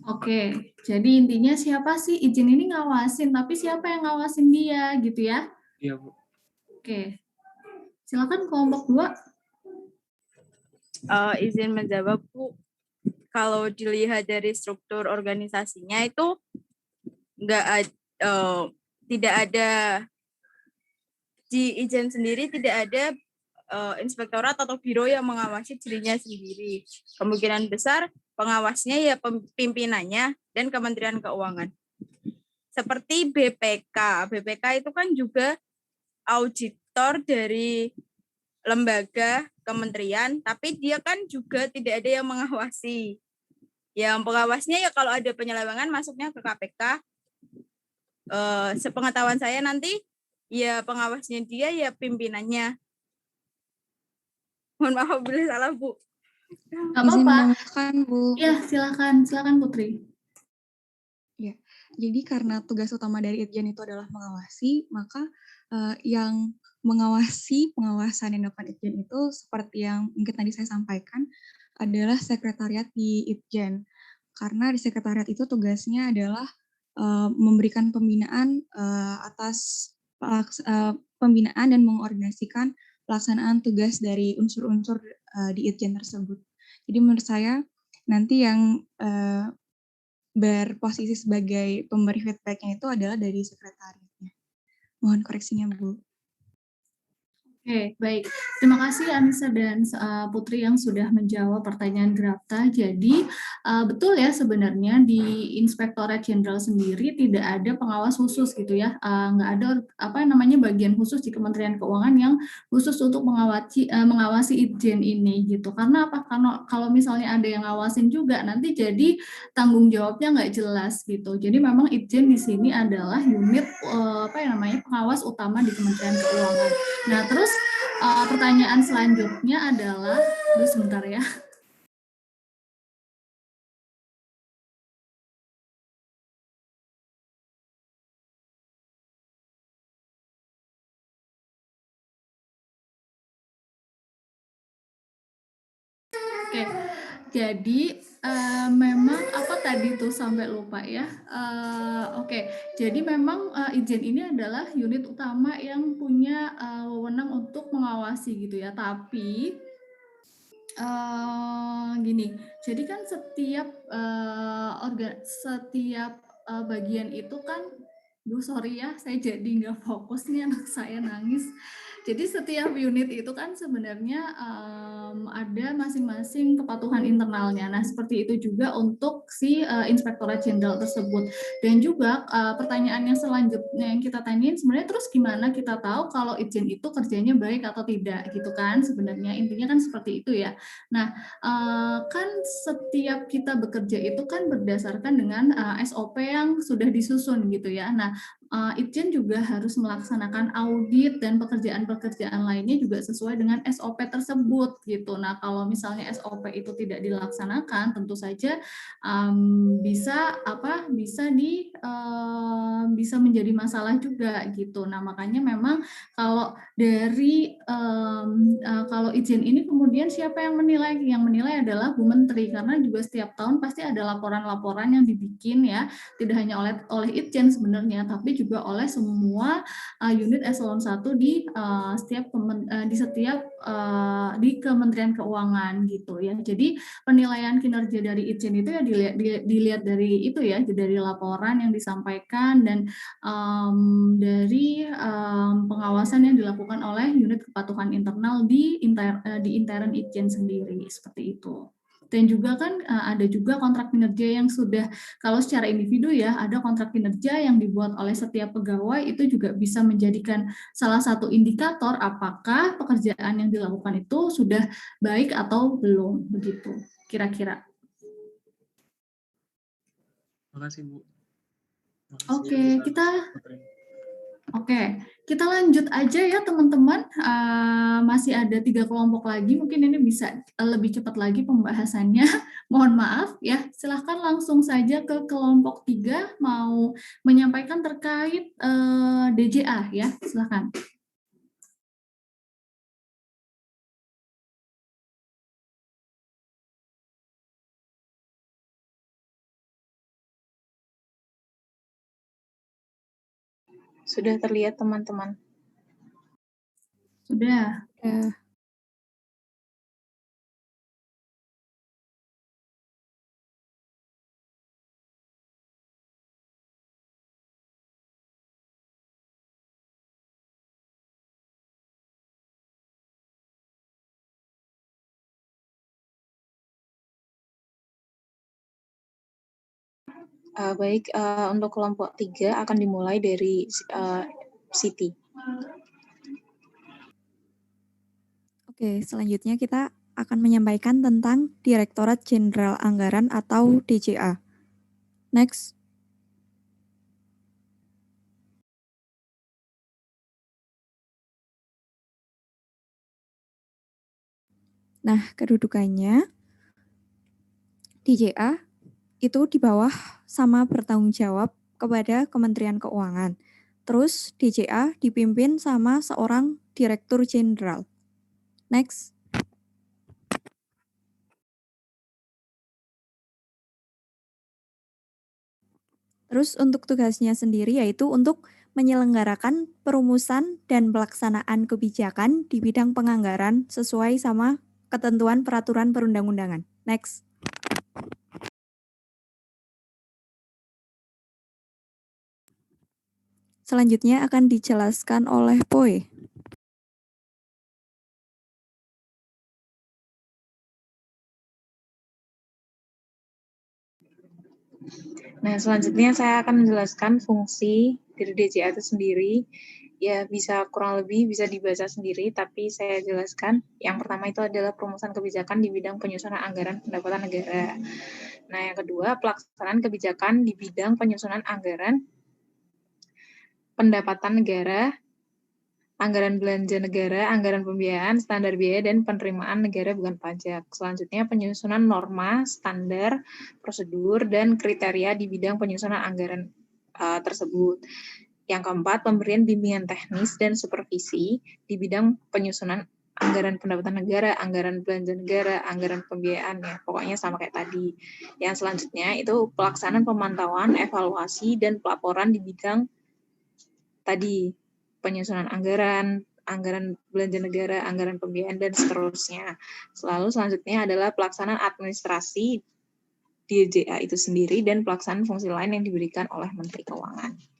Speaker 2: Oke, jadi intinya siapa sih Ijen ini ngawasin, tapi siapa yang ngawasin dia gitu ya?
Speaker 12: Iya, Bu.
Speaker 2: Oke, silakan kelompok 2.
Speaker 11: Izin menjawab, Bu. Kalau dilihat dari struktur organisasinya itu tidak ada di Ijen sendiri, tidak ada inspektorat atau biro yang mengawasi dirinya sendiri. Kemungkinan besar pengawasnya ya pimpinannya dan Kementerian Keuangan. Seperti BPK. BPK itu kan juga auditor dari lembaga kementerian, tapi dia kan juga tidak ada yang mengawasi. Yang pengawasnya ya kalau ada penyelewengan masuknya ke KPK. Sepengetahuan saya nanti ya pengawasnya dia ya pimpinannya. Mohon maaf bila salah, Bu.
Speaker 2: Nggak
Speaker 8: Izin
Speaker 2: apa-apa.
Speaker 8: menambahkan, Bu.
Speaker 2: Ya, silakan Putri.
Speaker 8: Ya, jadi karena tugas utama dari Itjen itu adalah mengawasi, maka yang mengawasi pengawasan yang dilakukan Itjen itu seperti yang mungkin tadi saya sampaikan adalah sekretariat di Itjen. Karena di sekretariat itu tugasnya adalah memberikan pembinaan atas pembinaan dan mengordinasikan pelaksanaan tugas dari unsur-unsur di Itjen tersebut. Jadi menurut saya nanti yang berposisi sebagai pemberi feedback-nya itu adalah dari sekretariatnya. Mohon koreksinya, Bu.
Speaker 2: Oke, baik. Terima kasih Anissa dan Putri yang sudah menjawab pertanyaan Grapta. Jadi betul ya sebenarnya di Inspektorat Jenderal sendiri tidak ada pengawas khusus gitu ya. Nggak ada bagian khusus di Kementerian Keuangan yang khusus untuk mengawasi Itjen ini gitu. Karena apa? Karena kalau misalnya ada yang ngawasin juga nanti jadi tanggung jawabnya nggak jelas gitu. Jadi memang Itjen di sini adalah unit pengawas utama di Kementerian Keuangan. Nah, terus pertanyaan selanjutnya adalah, sebentar ya. Oke, jadi memang apa tadi tuh sampai lupa ya. Oke, jadi memang Itjen ini adalah unit utama yang punya wewenang untuk mengawasi gitu ya. Tapi gini, jadi kan setiap bagian itu kan, sorry ya, saya jadi nggak fokus nih, anak saya nangis. Jadi setiap unit itu kan sebenarnya ada masing-masing kepatuhan internalnya. Nah, seperti itu juga untuk si Inspektorat Jenderal tersebut. Dan juga pertanyaan yang selanjutnya yang kita tanyain sebenarnya terus gimana kita tahu kalau Itjen itu kerjanya baik atau tidak gitu kan, sebenarnya intinya kan seperti itu ya. Nah, kan setiap kita bekerja itu kan berdasarkan dengan SOP yang sudah disusun gitu ya. Nah, Itjen juga harus melaksanakan audit dan pekerjaan-pekerjaan lainnya juga sesuai dengan SOP tersebut gitu. Nah, kalau misalnya SOP itu tidak dilaksanakan, tentu saja bisa menjadi masalah juga gitu. Nah, makanya memang kalau dari kalau Itjen ini kemudian siapa yang menilai? Yang menilai adalah Bu Menteri, karena juga setiap tahun pasti ada laporan-laporan yang dibikin ya, tidak hanya oleh Itjen sebenarnya, tapi juga oleh semua unit eselon 1 di di Kementerian Keuangan gitu ya. Jadi penilaian kinerja dari Itjen itu ya dilihat dari itu ya, dari laporan yang disampaikan dan dari pengawasan yang dilakukan oleh unit kepatuhan internal di intern Itjen sendiri, seperti itu. Dan juga kan ada juga kontrak kinerja yang sudah, kalau secara individu ya, ada kontrak kinerja yang dibuat oleh setiap pegawai, itu juga bisa menjadikan salah satu indikator apakah pekerjaan yang dilakukan itu sudah baik atau belum, begitu kira-kira.
Speaker 12: Terima kasih, Bu.
Speaker 2: Oke, kita lanjut aja ya teman-teman. Masih ada 3 kelompok lagi, mungkin ini bisa lebih cepat lagi pembahasannya. Mohon maaf ya, silahkan langsung saja ke kelompok 3 mau menyampaikan terkait DJA ya, silahkan.
Speaker 6: Sudah terlihat teman-teman?
Speaker 2: Sudah.
Speaker 6: Baik, untuk kelompok 3 akan dimulai dari Siti.
Speaker 8: Oke, selanjutnya kita akan menyampaikan tentang Direktorat Jenderal Anggaran atau DJA. Next. Nah, kedudukannya DJA itu di bawah sama bertanggung jawab kepada Kementerian Keuangan. Terus DJA dipimpin sama seorang Direktur Jenderal. Next. Terus untuk tugasnya sendiri yaitu untuk menyelenggarakan perumusan dan pelaksanaan kebijakan di bidang penganggaran sesuai sama ketentuan peraturan perundang-undangan. Next. Selanjutnya akan dijelaskan oleh Poi.
Speaker 6: Nah, selanjutnya saya akan menjelaskan fungsi dari DJA itu sendiri. Ya, bisa kurang lebih bisa dibaca sendiri, tapi saya jelaskan. Yang pertama itu adalah perumusan kebijakan di bidang penyusunan anggaran pendapatan negara. Nah, yang kedua, pelaksanaan kebijakan di bidang penyusunan anggaran pendapatan negara, anggaran belanja negara, anggaran pembiayaan, standar biaya, dan penerimaan negara bukan pajak. Selanjutnya, penyusunan norma, standar, prosedur, dan kriteria di bidang penyusunan anggaran tersebut. Yang keempat, pemberian bimbingan teknis dan supervisi di bidang penyusunan anggaran pendapatan negara, anggaran belanja negara, anggaran pembiayaan, ya pokoknya sama kayak tadi. Yang selanjutnya itu pelaksanaan pemantauan, evaluasi, dan pelaporan di bidang tadi, penyusunan anggaran, anggaran belanja negara, anggaran pembiayaan, dan seterusnya. Selanjutnya adalah pelaksanaan administrasi DJA itu sendiri dan pelaksanaan fungsi lain yang diberikan oleh Menteri Keuangan.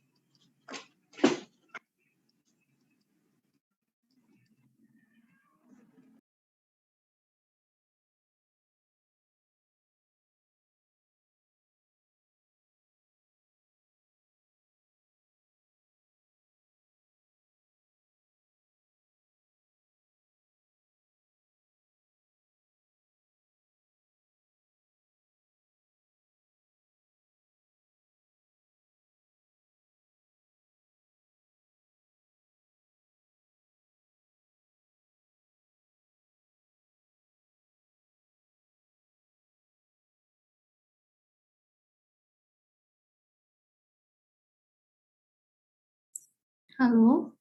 Speaker 2: Halo.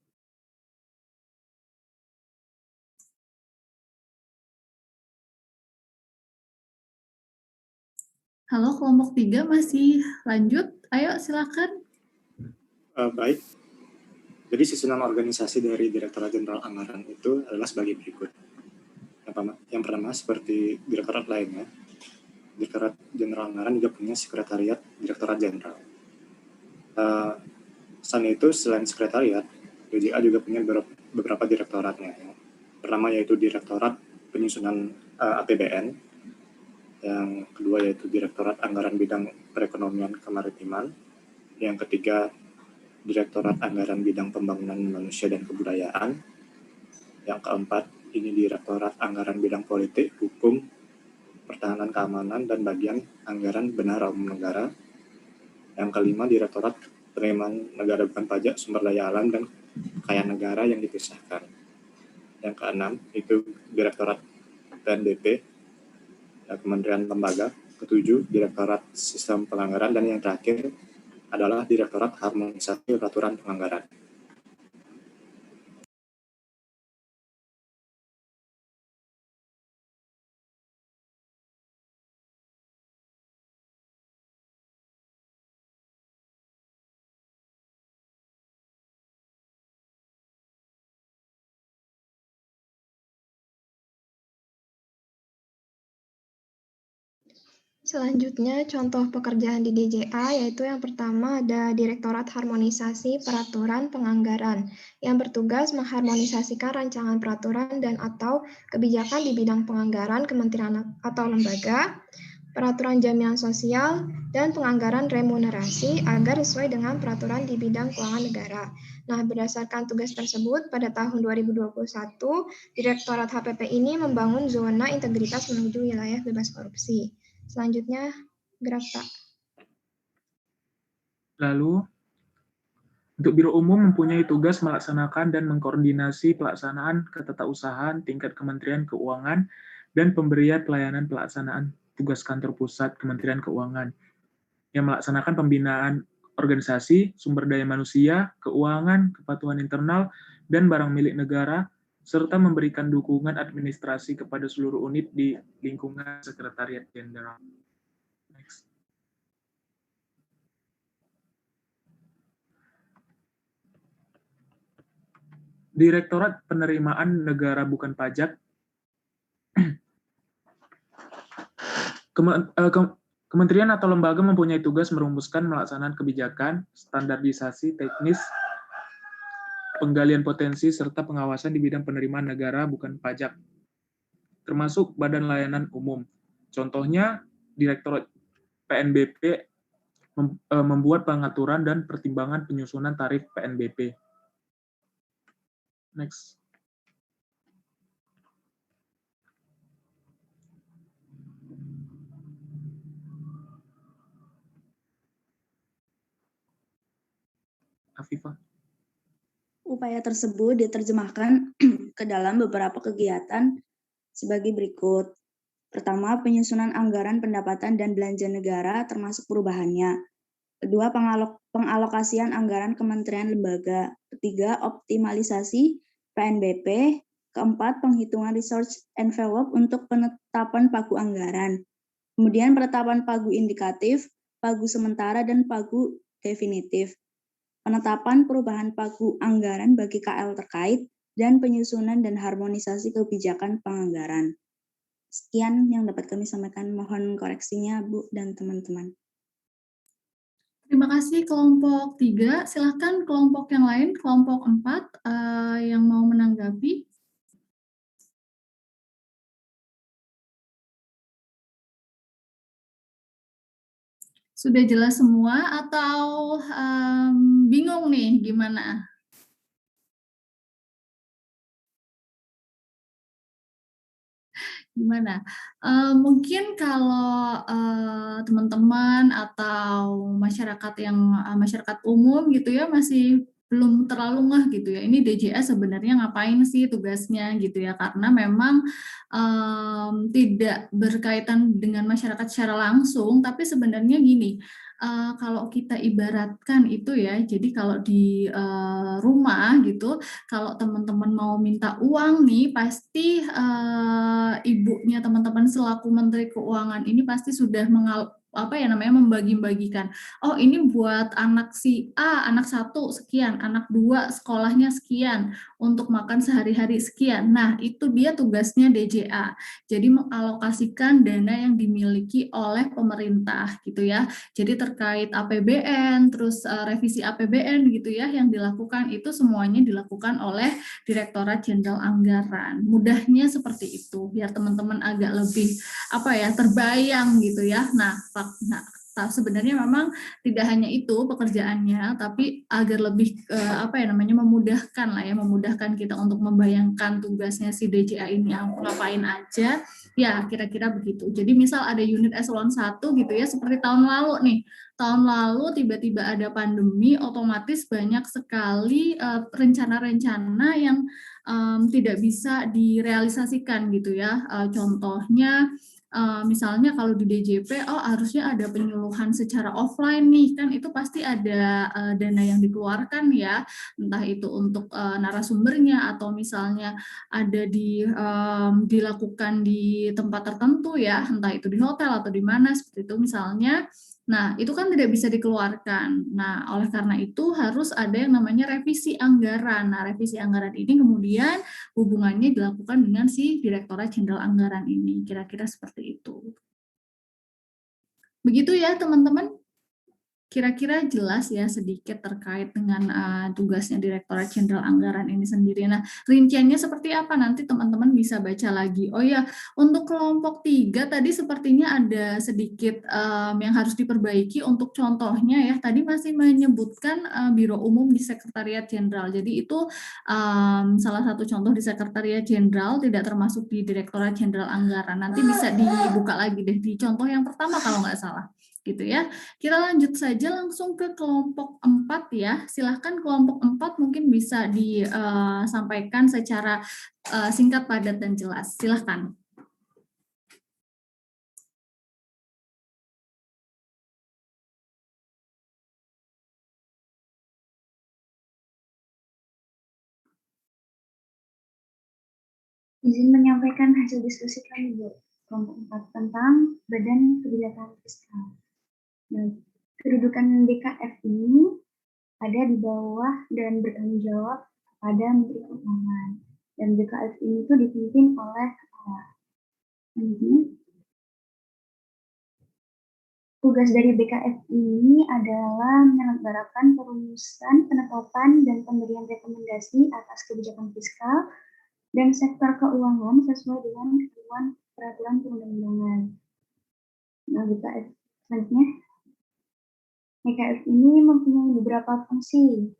Speaker 2: Halo, kelompok 3 masih lanjut? Ayo, silakan.
Speaker 13: Baik. Jadi susunan organisasi dari Direktorat Jenderal Anggaran itu adalah sebagai berikut. Yang pertama, seperti direktorat lainnya, Direktorat Jenderal Anggaran juga punya sekretariat Direktorat Jenderal. Selain itu, selain sekretariat, DJA juga punya beberapa direktoratnya. Pertama yaitu Direktorat Penyusunan APBN, yang kedua yaitu Direktorat Anggaran Bidang Perekonomian Kemaritiman, yang ketiga Direktorat Anggaran Bidang Pembangunan Manusia dan Kebudayaan, yang keempat ini Direktorat Anggaran Bidang Politik, Hukum, Pertahanan Keamanan, dan bagian Anggaran Bendahara Umum Negara, yang kelima Direktorat Penerimaan Negara Bukan Pajak, Sumber Daya Alam, dan Kekayaan Negara yang dipisahkan, yang keenam itu Direktorat PNBP, Kementerian Lembaga, ketujuh Direktorat Sistem Penganggaran, dan yang terakhir adalah Direktorat Harmonisasi Peraturan Penganggaran.
Speaker 14: Selanjutnya, contoh pekerjaan di DJA yaitu yang pertama ada Direktorat Harmonisasi Peraturan Penganggaran yang bertugas mengharmonisasikan rancangan peraturan dan atau kebijakan di bidang penganggaran kementerian atau lembaga. peraturan jaminan sosial, dan penganggaran remunerasi agar sesuai dengan peraturan di bidang keuangan negara. Nah, berdasarkan tugas tersebut, pada tahun 2021, Direktorat HPP ini membangun zona integritas menuju wilayah bebas korupsi. Selanjutnya, graf Pak.
Speaker 12: Lalu, untuk Biro Umum mempunyai tugas melaksanakan dan mengkoordinasi pelaksanaan ketetausahaan tingkat Kementerian Keuangan dan pemberian pelayanan pelaksanaan tugas kantor pusat Kementerian Keuangan yang melaksanakan pembinaan organisasi, sumber daya manusia, keuangan, kepatuhan internal, dan barang milik negara, serta memberikan dukungan administrasi kepada seluruh unit di lingkungan Sekretariat Jenderal. Next. Direktorat Penerimaan Negara Bukan Pajak Kementerian atau lembaga mempunyai tugas merumuskan melaksanaan kebijakan, standarisasi teknis, penggalian potensi, serta pengawasan di bidang penerimaan negara bukan pajak, termasuk Badan Layanan Umum. Contohnya, Direktorat PNBP membuat pengaturan dan pertimbangan penyusunan tarif PNBP. Next. Afifah.
Speaker 15: Upaya tersebut diterjemahkan ke dalam beberapa kegiatan sebagai berikut. Pertama, penyusunan anggaran pendapatan dan belanja negara termasuk perubahannya. Kedua, pengalokasian anggaran kementerian lembaga. Ketiga, optimalisasi PNBP. Keempat, penghitungan resource envelope untuk penetapan pagu anggaran. Kemudian penetapan pagu indikatif, pagu sementara, dan pagu definitif. Penetapan perubahan pagu anggaran bagi KL terkait, dan penyusunan dan harmonisasi kebijakan penganggaran. Sekian yang dapat kami sampaikan, mohon koreksinya Bu dan teman-teman.
Speaker 2: Terima kasih kelompok 3. Silakan kelompok yang lain, kelompok 4 yang mau menanggapi. Sudah jelas semua atau bingung nih gimana? Gimana? Mungkin kalau teman-teman atau masyarakat yang masyarakat umum gitu ya masih belum terlalu ngeh gitu ya. Ini DJA sebenarnya ngapain sih tugasnya gitu ya? Karena memang tidak berkaitan dengan masyarakat secara langsung, tapi sebenarnya gini. Kalau kita ibaratkan itu ya, jadi kalau di rumah gitu, kalau teman-teman mau minta uang nih, pasti ibunya teman-teman selaku Menteri Keuangan ini pasti sudah membagi-bagikan. Oh, ini buat anak si A, anak 1 sekian, anak 2 sekolahnya sekian, untuk makan sehari-hari sekian. Nah, itu dia tugasnya DJA. Jadi mengalokasikan dana yang dimiliki oleh pemerintah gitu ya. Jadi terkait APBN, terus revisi APBN gitu ya, yang dilakukan itu semuanya dilakukan oleh Direktorat Jenderal Anggaran. Mudahnya seperti itu, biar teman-teman agak lebih terbayang gitu ya. Nah, sebenarnya memang tidak hanya itu pekerjaannya, tapi agar lebih memudahkan lah ya, memudahkan kita untuk membayangkan tugasnya si DJA ini ngapain aja. Ya, kira-kira begitu. Jadi misal ada unit eselon 1 gitu ya, seperti tahun lalu nih. Tahun lalu tiba-tiba ada pandemi, otomatis banyak sekali rencana-rencana yang tidak bisa direalisasikan gitu ya. Contohnya misalnya kalau di DJP, harusnya ada penyuluhan secara offline nih, kan itu pasti ada dana yang dikeluarkan ya, entah itu untuk narasumbernya atau misalnya ada dilakukan di tempat tertentu ya, entah itu di hotel atau di mana seperti itu misalnya. Nah, itu kan tidak bisa dikeluarkan. Nah, oleh karena itu harus ada yang namanya revisi anggaran. Nah, revisi anggaran ini kemudian hubungannya dilakukan dengan si Direktorat Jenderal Anggaran ini. Kira-kira seperti itu. Begitu ya, teman-teman. kira-kira jelas ya sedikit terkait dengan tugasnya Direktorat Jenderal Anggaran ini sendiri. Nah, rinciannya seperti apa nanti teman-teman bisa baca lagi. Oh ya, untuk kelompok 3 tadi sepertinya ada sedikit yang harus diperbaiki untuk contohnya ya. Tadi masih menyebutkan Biro Umum di Sekretariat Jenderal. Jadi itu salah satu contoh di Sekretariat Jenderal, tidak termasuk di Direktorat Jenderal Anggaran. Nanti bisa dibuka lagi deh di contoh yang pertama kalau nggak salah. Gitu ya. Kita lanjut saja langsung ke kelompok 4 ya. Silahkan kelompok 4 mungkin bisa disampaikan secara singkat, padat, dan jelas. Silahkan.
Speaker 16: Izin menyampaikan hasil diskusi kami, Bu. Kelompok 4 tentang Badan Kebijakan Fiskal. Nah, kedudukan BKF ini ada di bawah dan bertanggung jawab kepada Menteri Keuangan. Dan BKF ini tuh dipimpin oleh kepala. Tugas dari BKF ini adalah menyelenggarakan perumusan, penetapan, dan pemberian rekomendasi atas kebijakan fiskal dan sektor keuangan sesuai dengan ketentuan peraturan perundang-undangan. Nah, BKF selanjutnya, BKF ini mempunyai beberapa fungsi,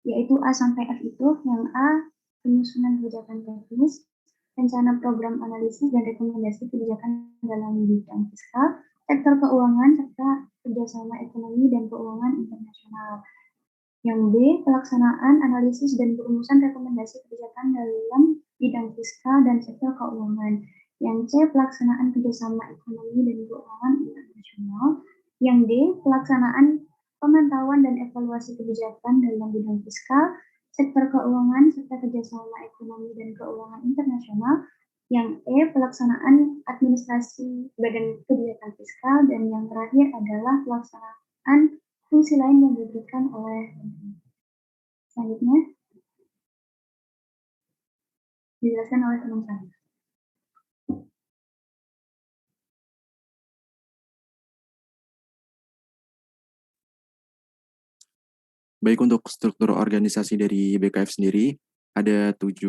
Speaker 16: yaitu A sampai F itu, yang A, penyusunan kebijakan teknis, rencana program analisis dan rekomendasi kebijakan dalam bidang fiskal, sektor keuangan, serta kerjasama ekonomi dan keuangan internasional. Yang B, pelaksanaan, analisis, dan perumusan rekomendasi kebijakan dalam bidang fiskal dan sektor keuangan. Yang C, pelaksanaan kerjasama ekonomi dan keuangan internasional. Yang D, pelaksanaan pemantauan dan evaluasi kebijakan dalam bidang fiskal, sektor keuangan, serta kerjasama ekonomi dan keuangan internasional. Yang E, pelaksanaan administrasi badan kebijakan fiskal. Dan yang terakhir adalah pelaksanaan fungsi lain yang diberikan oleh selanjutnya dijelaskan oleh teman saya.
Speaker 17: Baik, untuk struktur organisasi dari BKF sendiri ada 7.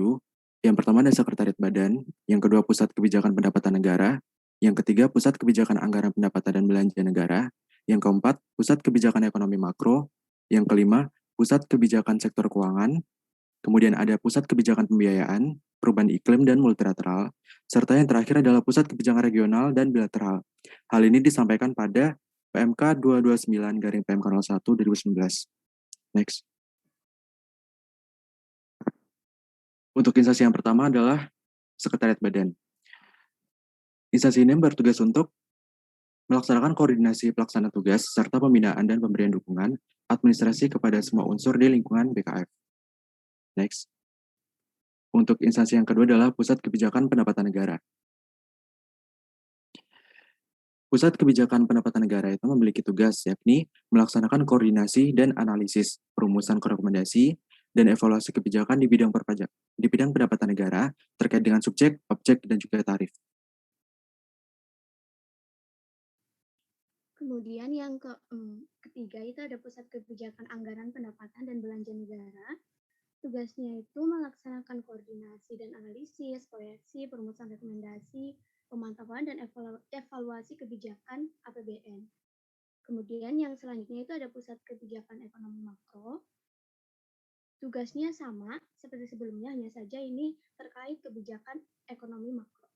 Speaker 17: Yang pertama ada Sekretariat Badan, yang kedua Pusat Kebijakan Pendapatan Negara, yang ketiga Pusat Kebijakan Anggaran Pendapatan dan Belanja Negara, yang keempat Pusat Kebijakan Ekonomi Makro, yang kelima Pusat Kebijakan Sektor Keuangan, kemudian ada Pusat Kebijakan Pembiayaan, Perubahan Iklim dan Multilateral, serta yang terakhir adalah Pusat Kebijakan Regional dan Bilateral. Hal ini disampaikan pada PMK 229/PMK 01 2019. Next. Untuk instansi yang pertama adalah Sekretariat Badan. Instansi ini bertugas untuk melaksanakan koordinasi pelaksana tugas serta pembinaan dan pemberian dukungan administrasi kepada semua unsur di lingkungan BKF. Next. Untuk instansi yang kedua adalah Pusat Kebijakan Pendapatan Negara. Pusat Kebijakan Pendapatan Negara itu memiliki tugas yakni melaksanakan koordinasi dan analisis, perumusan rekomendasi, dan evaluasi kebijakan di bidang pendapatan negara terkait dengan subjek, objek, dan juga tarif.
Speaker 16: Kemudian yang ketiga itu ada Pusat Kebijakan Anggaran Pendapatan dan Belanja Negara. Tugasnya itu melaksanakan koordinasi dan analisis, proyeksi, perumusan rekomendasi, pemantauan dan evaluasi kebijakan APBN. Kemudian yang selanjutnya itu ada Pusat Kebijakan Ekonomi Makro. Tugasnya sama seperti sebelumnya, hanya saja ini terkait kebijakan ekonomi makro.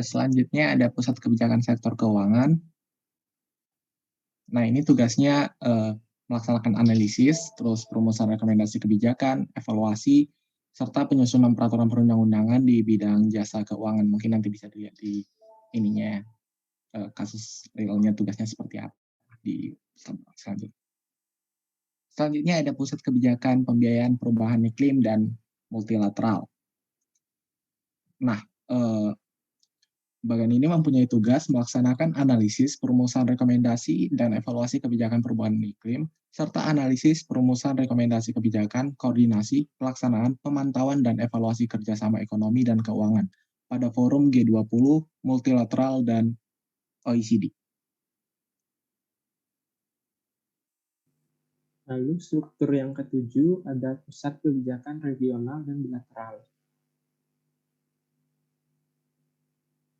Speaker 12: Selanjutnya ada Pusat Kebijakan Sektor Keuangan. Nah, ini tugasnya melaksanakan analisis, terus perumusan rekomendasi kebijakan, evaluasi, serta penyusunan peraturan perundang-undangan di bidang jasa keuangan. Mungkin nanti bisa dilihat di ininya, kasus realnya tugasnya seperti apa di selanjutnya. Selanjutnya ada Pusat Kebijakan Pembiayaan Perubahan Iklim dan Multilateral. Nah, bagian ini mempunyai tugas melaksanakan analisis, perumusan rekomendasi, dan evaluasi kebijakan perubahan iklim, serta analisis, perumusan rekomendasi kebijakan, koordinasi, pelaksanaan, pemantauan, dan evaluasi kerjasama ekonomi dan keuangan,
Speaker 18: pada forum G20, multilateral, dan OECD.
Speaker 12: Lalu struktur yang ketujuh ada pusat kebijakan regional dan bilateral.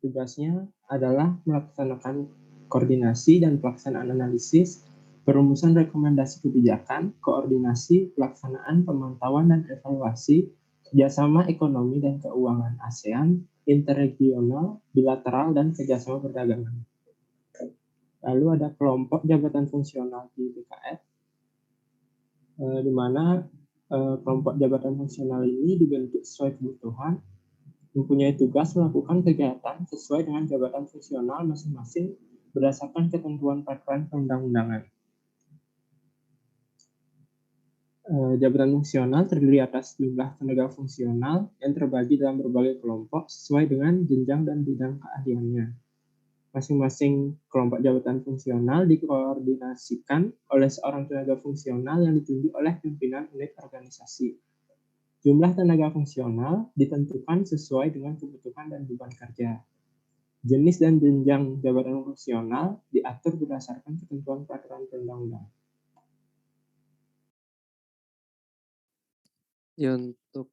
Speaker 12: Tugasnya adalah melaksanakan koordinasi dan pelaksanaan analisis, perumusan rekomendasi kebijakan, koordinasi, pelaksanaan, pemantauan, dan evaluasi, kerjasama ekonomi dan keuangan ASEAN, interregional, bilateral, dan kerjasama perdagangan. Lalu ada kelompok jabatan fungsional di BKF, di mana kelompok jabatan fungsional ini dibentuk sesuai kebutuhan, mempunyai tugas melakukan kegiatan sesuai dengan jabatan fungsional masing-masing berdasarkan ketentuan peraturan perundang-undangan. Jabatan fungsional terdiri atas jumlah tenaga fungsional yang terbagi dalam berbagai kelompok sesuai dengan jenjang dan bidang keahliannya. Masing-masing kelompok jabatan fungsional dikoordinasikan oleh seorang tenaga fungsional yang ditunjuk oleh pimpinan unit organisasi. Jumlah tenaga fungsional ditentukan sesuai dengan kebutuhan dan beban kerja. Jenis dan jenjang jabatan fungsional diatur berdasarkan ketentuan peraturan perundang-undangan.
Speaker 19: Ya, untuk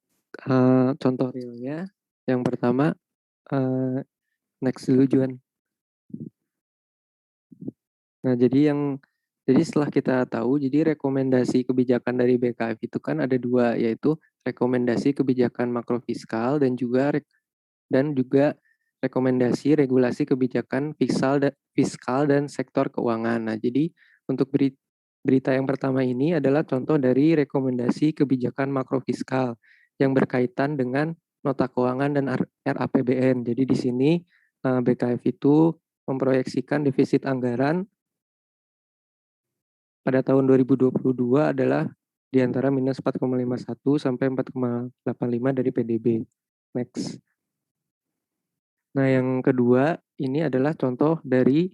Speaker 19: contoh realnya, yang pertama, next dulu Juan. Nah, jadi setelah kita tahu, jadi rekomendasi kebijakan dari BKF itu kan ada dua, yaitu rekomendasi kebijakan makrofiskal dan juga rekomendasi regulasi kebijakan fiskal dan sektor keuangan. Nah, jadi untuk berita yang pertama ini adalah contoh dari rekomendasi kebijakan makrofiskal yang berkaitan dengan nota keuangan dan RAPBN. Jadi di sini BKF itu memproyeksikan defisit anggaran pada tahun 2022 adalah di antara minus 4,51 sampai 4,85 dari PDB. Next. Nah, yang kedua ini adalah contoh dari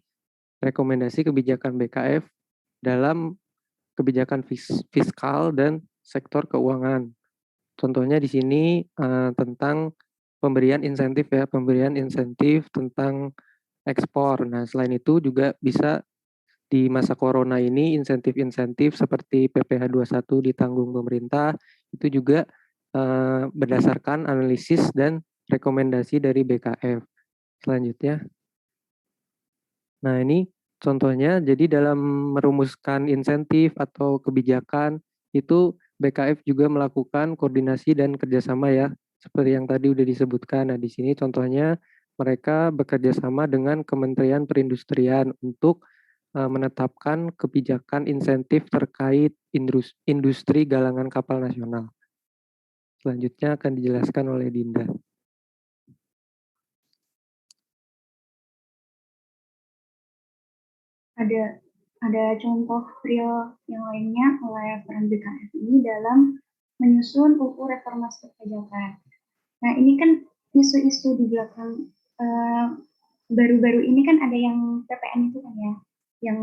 Speaker 19: rekomendasi kebijakan BKF dalam kebijakan fiskal dan sektor keuangan. Contohnya di sini tentang pemberian insentif tentang ekspor. Nah, selain itu juga bisa di masa corona ini insentif-insentif seperti PPh 21 ditanggung pemerintah itu juga berdasarkan analisis dan rekomendasi dari BKF. Selanjutnya. Nah, ini contohnya jadi dalam merumuskan insentif atau kebijakan itu BKF juga melakukan koordinasi dan kerjasama ya, seperti yang tadi udah disebutkan. Nah, di sini contohnya mereka bekerja sama dengan Kementerian Perindustrian untuk menetapkan kebijakan insentif terkait industri galangan kapal nasional. Selanjutnya akan dijelaskan oleh Dinda.
Speaker 16: Ada contoh real yang lainnya oleh peran BKF ini dalam menyusun UU reformasi perpajakan. Nah, ini kan isu-isu di belakang baru-baru ini kan ada yang PPN itu kan ya, yang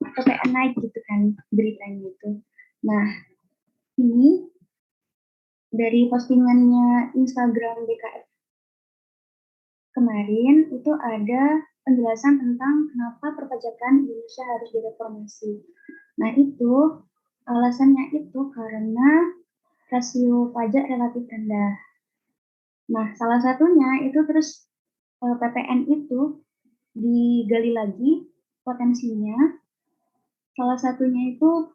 Speaker 16: PPN naik gitu kan beritanya itu. Nah, ini dari postingannya Instagram BKF kemarin itu ada penjelasan tentang kenapa perpajakan Indonesia harus direformasi. Nah, itu alasannya itu karena rasio pajak relatif rendah. Nah, salah satunya itu terus PPN itu digali lagi potensinya. Salah satunya itu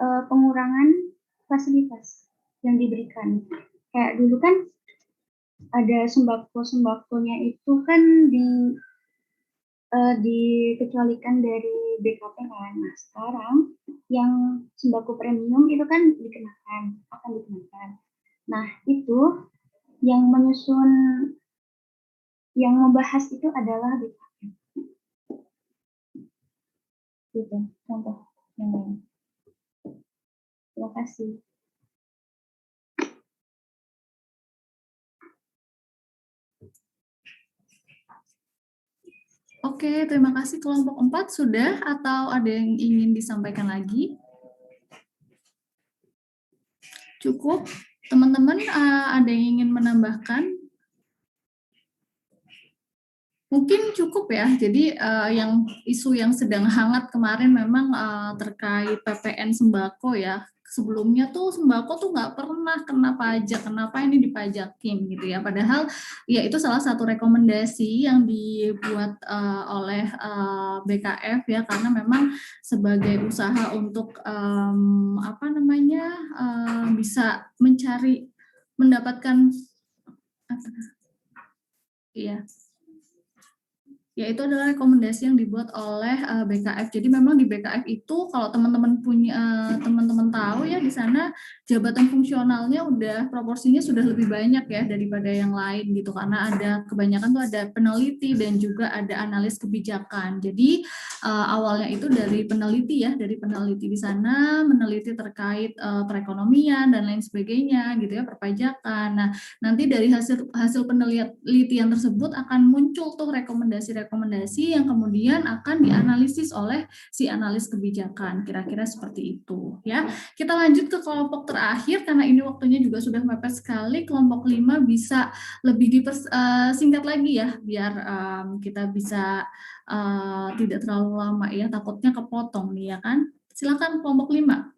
Speaker 16: pengurangan fasilitas yang diberikan. Kayak dulu kan ada sembako-sembakonya itu kan dikecualikan dari BKP kan. Nah, sekarang yang sembako premium itu kan akan dikenakan. Nah, itu yang membahas itu adalah BKP. Gitu, contoh yang lain. Terima kasih.
Speaker 2: Oke, terima kasih kelompok 4 sudah atau ada yang ingin disampaikan lagi? Cukup, teman-teman ada yang ingin menambahkan Mungkin cukup ya. Jadi yang isu yang sedang hangat kemarin memang terkait PPN sembako ya. Sebelumnya tuh sembako tuh nggak pernah kena pajak, kenapa ini dipajakin gitu ya. Padahal ya itu salah satu rekomendasi yang dibuat oleh BKF ya, karena memang sebagai usaha untuk apa namanya bisa mendapatkan apa, ya. Ya, itu adalah rekomendasi yang dibuat oleh BKF. Jadi memang di BKF itu kalau teman-teman teman-teman tahu ya, di sana jabatan fungsionalnya udah proporsinya sudah lebih banyak ya daripada yang lain gitu, karena ada kebanyakan tuh ada peneliti dan juga ada analis kebijakan. Jadi awalnya itu dari peneliti ya, dari peneliti di sana meneliti terkait perekonomian dan lain sebagainya gitu ya, perpajakan. Nah, nanti dari hasil penelitian tersebut akan muncul tuh rekomendasi yang kemudian akan dianalisis oleh si analis kebijakan. Kira-kira seperti itu ya. Kita lanjut ke kelompok terakhir karena ini waktunya juga sudah mepet sekali. Kelompok 5 bisa lebih singkat lagi ya, biar kita bisa tidak terlalu lama ya, takutnya kepotong nih ya kan. Silakan kelompok 5.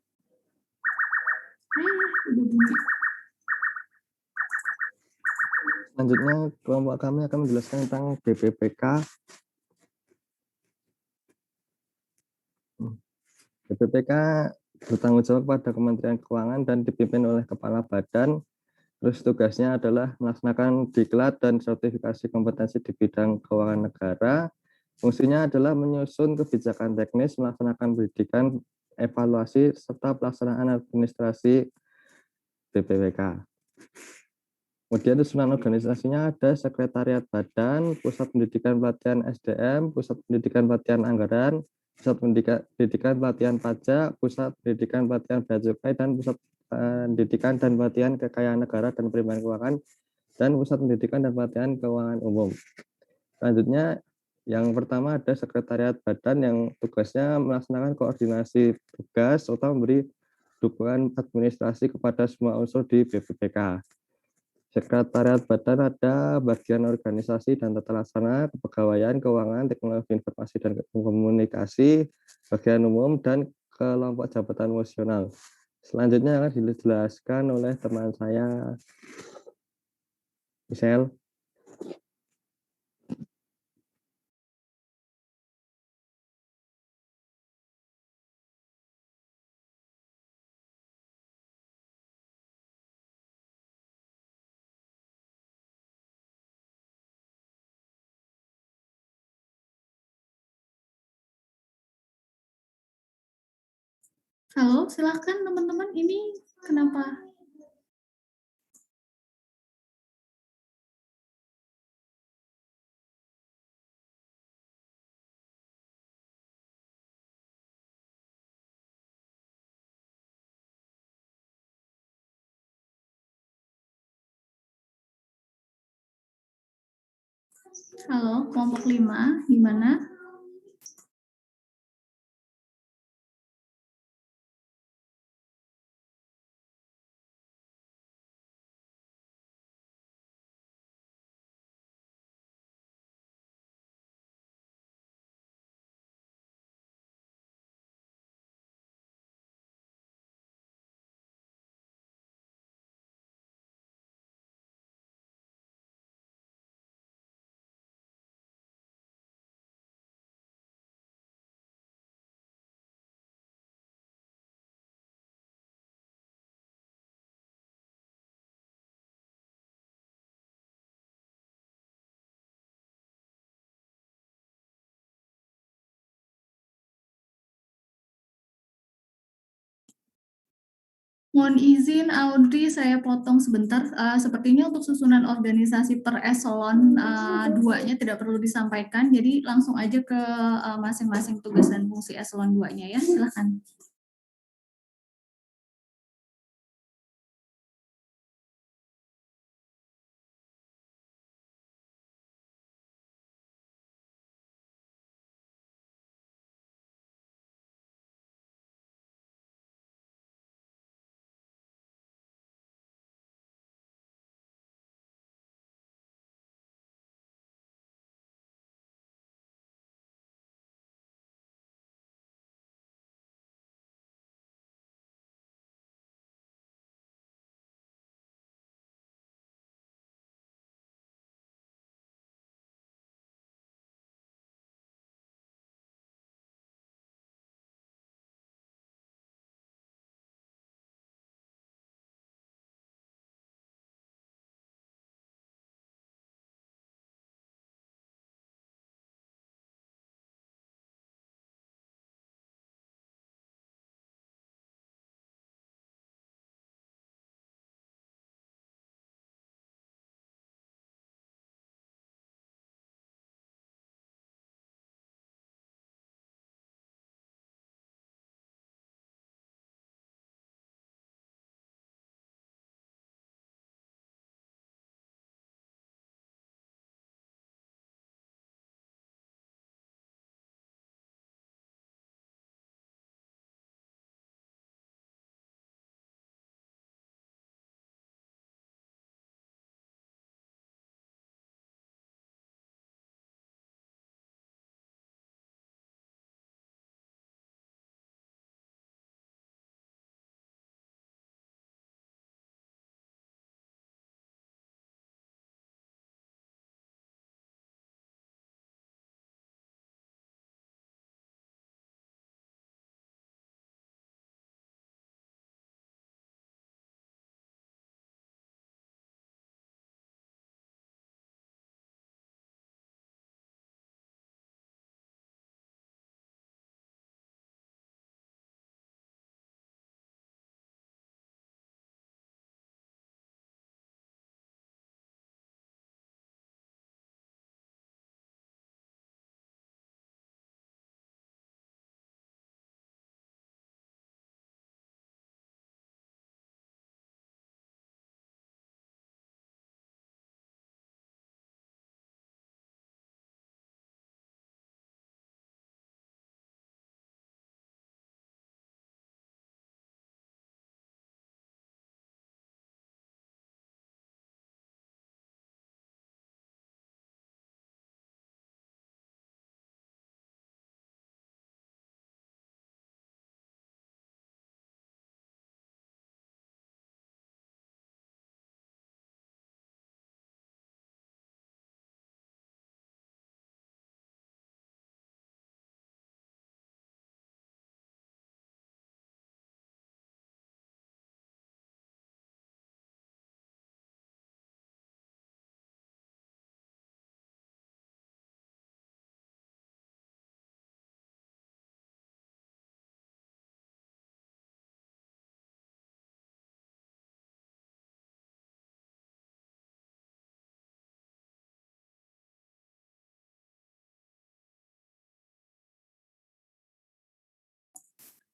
Speaker 2: Udah bunyi.
Speaker 20: Selanjutnya, kelompok kami akan menjelaskan tentang BPPK. BPPK bertanggung jawab pada Kementerian Keuangan dan dipimpin oleh Kepala Badan. Terus tugasnya adalah melaksanakan diklat dan sertifikasi kompetensi di bidang keuangan negara. Fungsinya adalah menyusun kebijakan teknis, melaksanakan pendidikan, evaluasi, serta pelaksanaan administrasi BPPK. Kemudian susunan organisasinya ada Sekretariat Badan, Pusat Pendidikan Pelatihan SDM, Pusat Pendidikan Pelatihan Anggaran, Pusat Pendidikan Pelatihan Pajak, Pusat Pendidikan Pelatihan Bea Cukai, dan Pusat Pendidikan dan Pelatihan Kekayaan Negara dan Penerimaan Keuangan, dan Pusat Pendidikan dan Pelatihan Keuangan Umum. Selanjutnya, yang pertama ada Sekretariat Badan yang tugasnya melaksanakan koordinasi tugas serta memberi dukungan administrasi kepada semua unsur di BPPK. Sekretariat Badan ada bagian organisasi dan tata laksana, kepegawaian, keuangan, teknologi informasi dan komunikasi, bagian umum, dan kelompok jabatan fungsional. Selanjutnya akan dijelaskan oleh teman saya, Michelle.
Speaker 2: Halo, silakan teman-teman. Ini kenapa? Halo, kelompok 5, gimana? Mohon izin Audrey, saya potong sebentar. Sepertinya untuk susunan organisasi per eselon 2-nya tidak perlu disampaikan, jadi langsung aja ke masing-masing tugas dan fungsi eselon 2-nya ya. Silakan.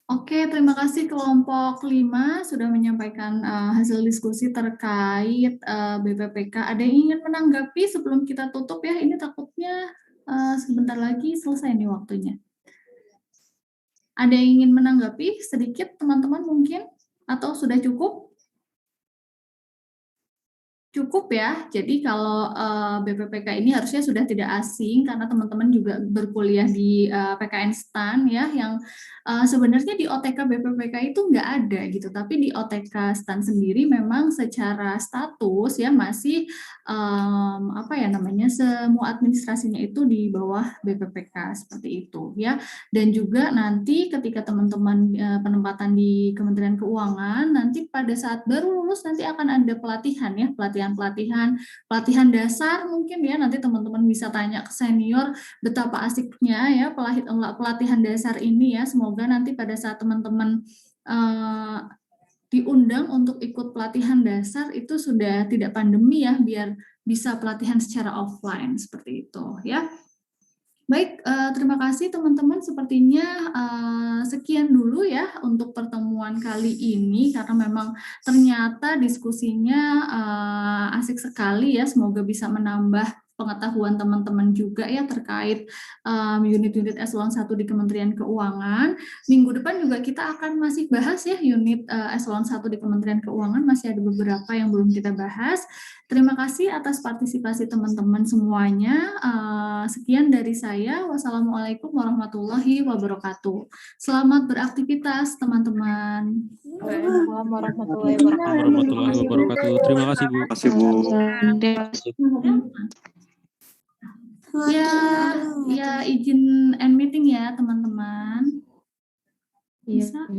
Speaker 2: Oke, terima kasih kelompok 5 sudah menyampaikan hasil diskusi terkait BPPK. Ada yang ingin menanggapi sebelum kita tutup ya? Ini takutnya sebentar lagi selesai nih waktunya. Ada yang ingin menanggapi sedikit teman-teman mungkin? Atau sudah cukup? Cukup ya. Jadi kalau BPPK ini harusnya sudah tidak asing karena teman-teman juga berkuliah di PKN STAN ya, yang sebenarnya di OTK BPPK itu nggak ada gitu, tapi di OTK STAN sendiri memang secara status ya masih apa ya namanya, semua administrasinya itu di bawah BPPK seperti itu ya. Dan juga nanti ketika teman-teman penempatan di Kementerian Keuangan, nanti pada saat baru lulus nanti akan ada pelatihan ya, pelatihan dasar mungkin ya, nanti teman-teman bisa tanya ke senior betapa asiknya ya pelatihan dasar ini ya. Semoga nanti pada saat teman-teman diundang untuk ikut pelatihan dasar itu sudah tidak pandemi ya, biar bisa pelatihan secara offline seperti itu ya. Baik, terima kasih teman-teman. Sepertinya sekian dulu ya untuk pertemuan kali ini, karena memang ternyata diskusinya asik sekali ya. Semoga bisa menambah pengetahuan teman-teman juga ya terkait unit-unit eselon 1 di Kementerian Keuangan. Minggu depan juga kita akan masih bahas ya unit eselon 1 di Kementerian Keuangan, masih ada beberapa yang belum kita bahas. Terima kasih atas partisipasi teman-teman semuanya. Sekian dari saya. Wassalamualaikum warahmatullahi wabarakatuh. Selamat beraktivitas teman-teman.
Speaker 6: Waalaikumsalam warahmatullahi
Speaker 3: wabarakatuh. Terima kasih Bu.
Speaker 17: Terima kasih Bu.
Speaker 2: Ya izin end meeting ya teman-teman. Bisa?